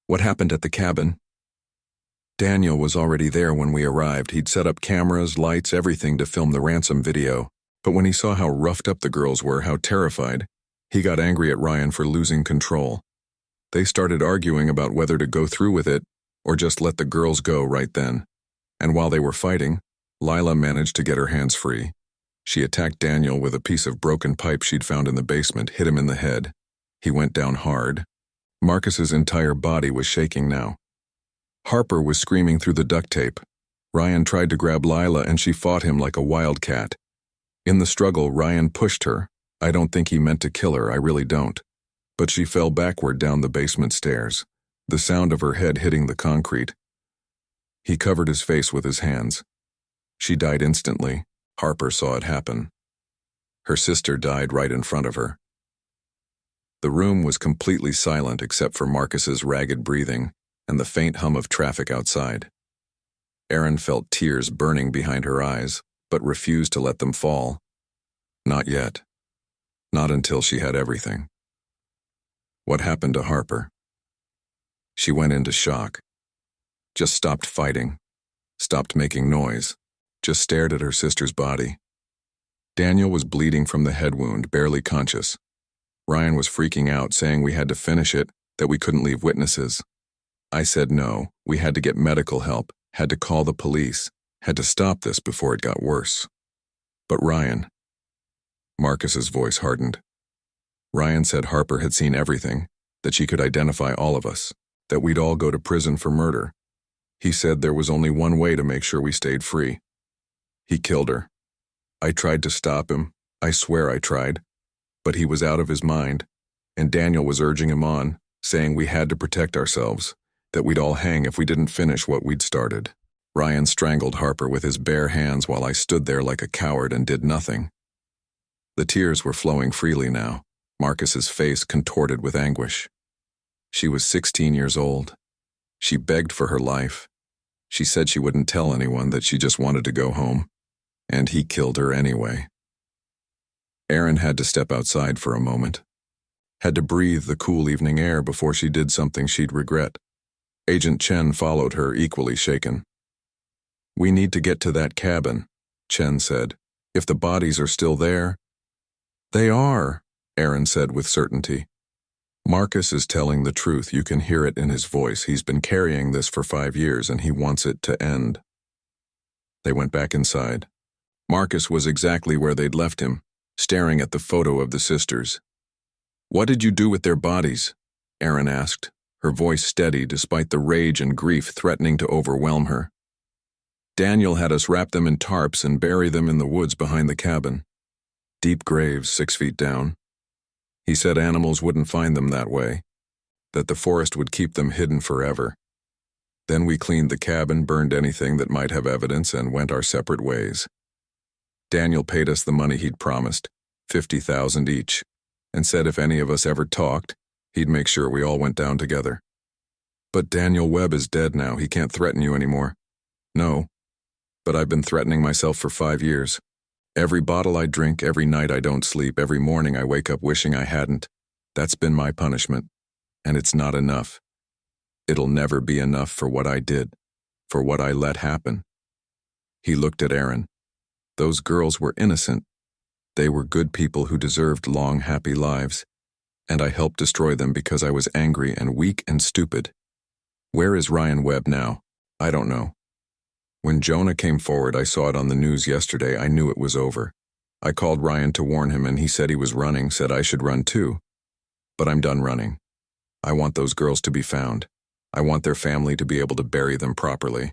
What happened at the cabin? Daniel was already there when we arrived. He'd set up cameras, lights, everything to film the ransom video. But when he saw how roughed up the girls were, how terrified, he got angry at Ryan for losing control. They started arguing about whether to go through with it or just let the girls go right then. And while they were fighting, Lila managed to get her hands free. She attacked Daniel with a piece of broken pipe she'd found in the basement, hit him in the head. He went down hard. Marcus's entire body was shaking now. Harper was screaming through the duct tape. Ryan tried to grab Lila and she fought him like a wildcat. In the struggle, Ryan pushed her. I don't think he meant to kill her, I really don't. But she fell backward down the basement stairs, the sound of her head hitting the concrete. He covered his face with his hands. She died instantly. Harper saw it happen. Her sister died right in front of her. The room was completely silent except for Marcus's ragged breathing and the faint hum of traffic outside. Erin felt tears burning behind her eyes, but refused to let them fall. Not yet. Not until she had everything. What happened to Harper? She went into shock. Just stopped fighting. Stopped making noise. Just stared at her sister's body. Daniel was bleeding from the head wound, barely conscious. Ryan was freaking out, saying we had to finish it, that we couldn't leave witnesses. I said no, we had to get medical help, had to call the police, had to stop this before it got worse. But Ryan... Marcus's voice hardened. Ryan said Harper had seen everything, that she could identify all of us, that we'd all go to prison for murder. He said there was only one way to make sure we stayed free. He killed her. I tried to stop him, I swear I tried. But he was out of his mind, and Daniel was urging him on, saying we had to protect ourselves, that we'd all hang if we didn't finish what we'd started. Ryan strangled Harper with his bare hands while I stood there like a coward and did nothing. The tears were flowing freely now, Marcus's face contorted with anguish. She was 16 years old. She begged for her life. She said she wouldn't tell anyone, that she just wanted to go home. And he killed her anyway. Erin had to step outside for a moment. Had to breathe the cool evening air before she did something she'd regret. Agent Chen followed her, equally shaken. We need to get to that cabin, Chen said. If the bodies are still there... They are, Erin said with certainty. Marcus is telling the truth. You can hear it in his voice. He's been carrying this for 5 years and he wants it to end. They went back inside. Marcus was exactly where they'd left him, staring at the photo of the sisters. What did you do with their bodies? Erin asked. her voice steady despite the rage and grief threatening to overwhelm her. Daniel had us wrap them in tarps and bury them in the woods behind the cabin. Deep graves 6 feet down. He said animals wouldn't find them that way, that the forest would keep them hidden forever. Then we cleaned the cabin, burned anything that might have evidence, and went our separate ways. Daniel paid us the money he'd promised, $50,000 each, and said if any of us ever talked, he'd make sure we all went down together. But Daniel Webb is dead now. He can't threaten you anymore. No, but I've been threatening myself for 5 years. Every bottle I drink, every night I don't sleep, every morning I wake up wishing I hadn't. That's been my punishment. And it's not enough. It'll never be enough for what I did, for what I let happen. He looked at Aaron. Those girls were innocent. They were good people who deserved long, happy lives. And I helped destroy them because I was angry and weak and stupid. Where is Ryan Webb now? I don't know. When Jonah came forward, I saw it on the news yesterday. I knew it was over. I called Ryan to warn him, and he said he was running, said I should run too. But I'm done running. I want those girls to be found. I want their family to be able to bury them properly.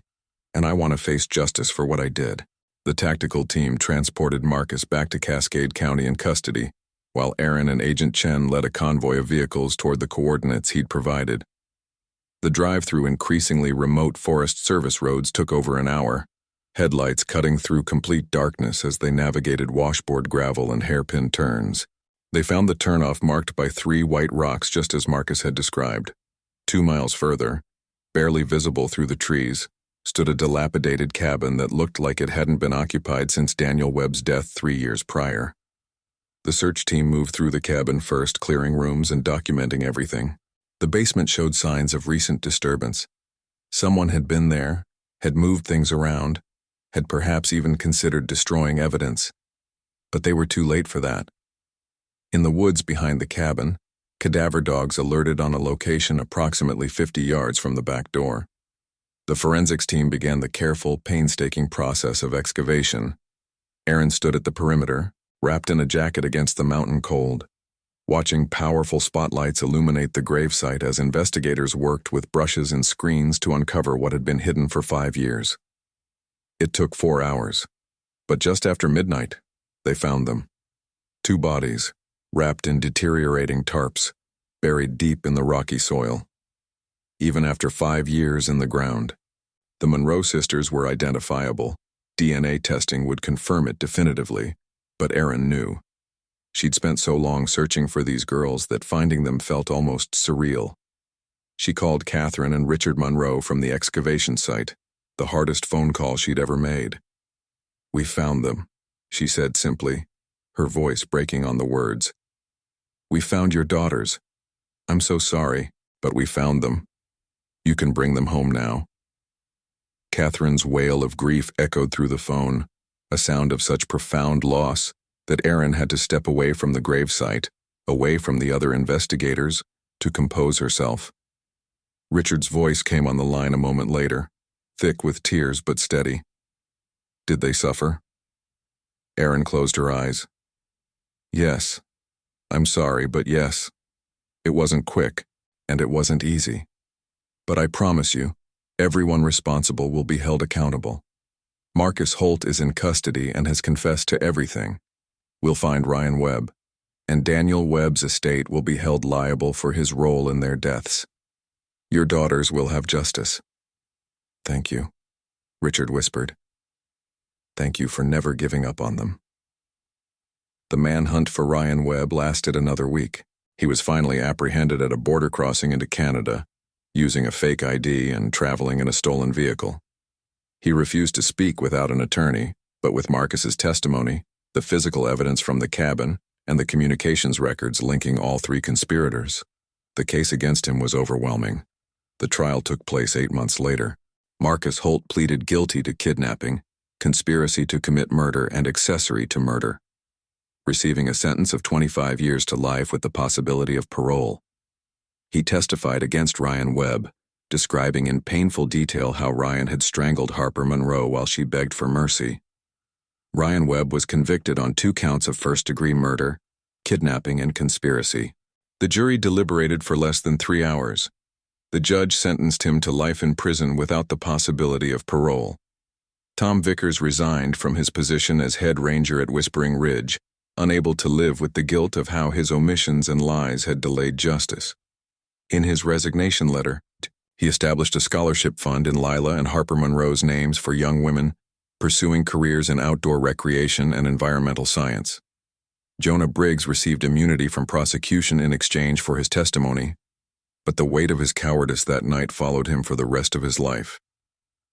And I want to face justice for what I did. The tactical team transported Marcus back to Cascade County in custody, while Aaron and Agent Chen led a convoy of vehicles toward the coordinates he'd provided. The drive through increasingly remote Forest Service roads took over an hour, headlights cutting through complete darkness as they navigated washboard gravel and hairpin turns. They found the turnoff marked by 3 white rocks just as Marcus had described. 2 miles further, barely visible through the trees, stood a dilapidated cabin that looked like it hadn't been occupied since Daniel Webb's death 3 years prior. The search team moved through the cabin first, clearing rooms and documenting everything. The basement showed signs of recent disturbance. Someone had been there, had moved things around, had perhaps even considered destroying evidence. But they were too late for that. In the woods behind the cabin, cadaver dogs alerted on a location approximately 50 yards from the back door. The forensics team began the careful, painstaking process of excavation. Aaron stood at the perimeter, wrapped in a jacket against the mountain cold, watching powerful spotlights illuminate the gravesite as investigators worked with brushes and screens to uncover what had been hidden for 5 years. It took 4 hours, but just after midnight, they found them. 2 bodies, wrapped in deteriorating tarps, buried deep in the rocky soil. Even after 5 years in the ground, the Monroe sisters were identifiable. DNA testing would confirm it definitively, but Aaron knew. She'd spent so long searching for these girls that finding them felt almost surreal. She called Catherine and Richard Monroe from the excavation site, the hardest phone call she'd ever made. "We found them," she said simply, her voice breaking on the words. "We found your daughters. I'm so sorry, but we found them. You can bring them home now." Catherine's wail of grief echoed through the phone, a sound of such profound loss that Aaron had to step away from the gravesite, away from the other investigators, to compose herself. Richard's voice came on the line a moment later, thick with tears but steady. "Did they suffer?" Aaron closed her eyes. "Yes. I'm sorry, but yes. It wasn't quick, and it wasn't easy. But I promise you, everyone responsible will be held accountable. Marcus Holt is in custody and has confessed to everything. We'll find Ryan Webb, and Daniel Webb's estate will be held liable for his role in their deaths. Your daughters will have justice." "Thank you," Richard whispered. "Thank you for never giving up on them." The manhunt for Ryan Webb lasted another week. He was finally apprehended at a border crossing into Canada, using a fake ID and traveling in a stolen vehicle. He refused to speak without an attorney, but with Marcus's testimony, the physical evidence from the cabin, and the communications records linking all 3 conspirators, the case against him was overwhelming. The trial took place 8 months later. Marcus Holt pleaded guilty to kidnapping, conspiracy to commit murder, and accessory to murder, receiving a sentence of 25 years to life with the possibility of parole. He testified against Ryan Webb, describing in painful detail how Ryan had strangled Harper Monroe while she begged for mercy. Ryan Webb was convicted on 2 counts of first-degree murder, kidnapping, and conspiracy. The jury deliberated for less than 3 hours. The judge sentenced him to life in prison without the possibility of parole. Tom Vickers resigned from his position as head ranger at Whispering Ridge, unable to live with the guilt of how his omissions and lies had delayed justice. In his resignation letter, he established a scholarship fund in Lila and Harper Monroe's names for young women pursuing careers in outdoor recreation and environmental science. Jonah Briggs received immunity from prosecution in exchange for his testimony, but the weight of his cowardice that night followed him for the rest of his life.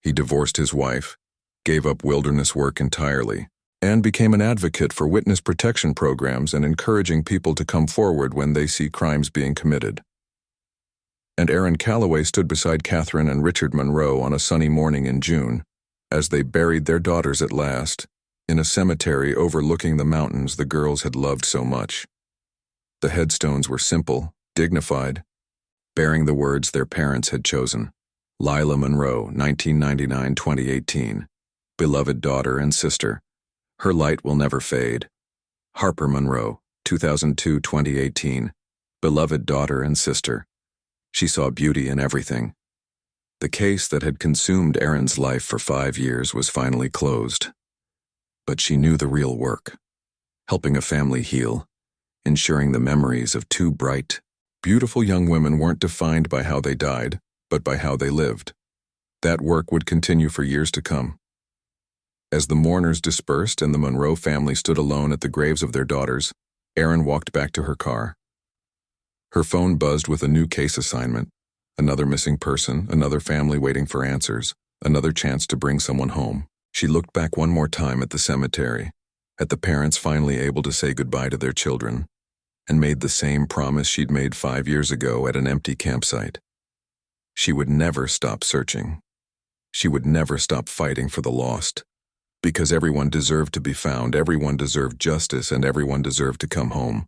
He divorced his wife, gave up wilderness work entirely, and became an advocate for witness protection programs and encouraging people to come forward when they see crimes being committed. And Erin Calloway stood beside Catherine and Richard Monroe on a sunny morning in June, as they buried their daughters at last, in a cemetery overlooking the mountains the girls had loved so much. The headstones were simple, dignified, bearing the words their parents had chosen. Lila Monroe, 1999-2018. Beloved daughter and sister. Her light will never fade. Harper Monroe, 2002-2018. Beloved daughter and sister. She saw beauty in everything. The case that had consumed Erin's life for 5 years was finally closed. But she knew the real work. Helping a family heal, ensuring the memories of two bright, beautiful young women weren't defined by how they died, but by how they lived. That work would continue for years to come. As the mourners dispersed and the Monroe family stood alone at the graves of their daughters, Erin walked back to her car. Her phone buzzed with a new case assignment, another missing person, another family waiting for answers, another chance to bring someone home. She looked back one more time at the cemetery, at the parents finally able to say goodbye to their children, and made the same promise she'd made 5 years ago at an empty campsite. She would never stop searching. She would never stop fighting for the lost. Because everyone deserved to be found, everyone deserved justice, and everyone deserved to come home.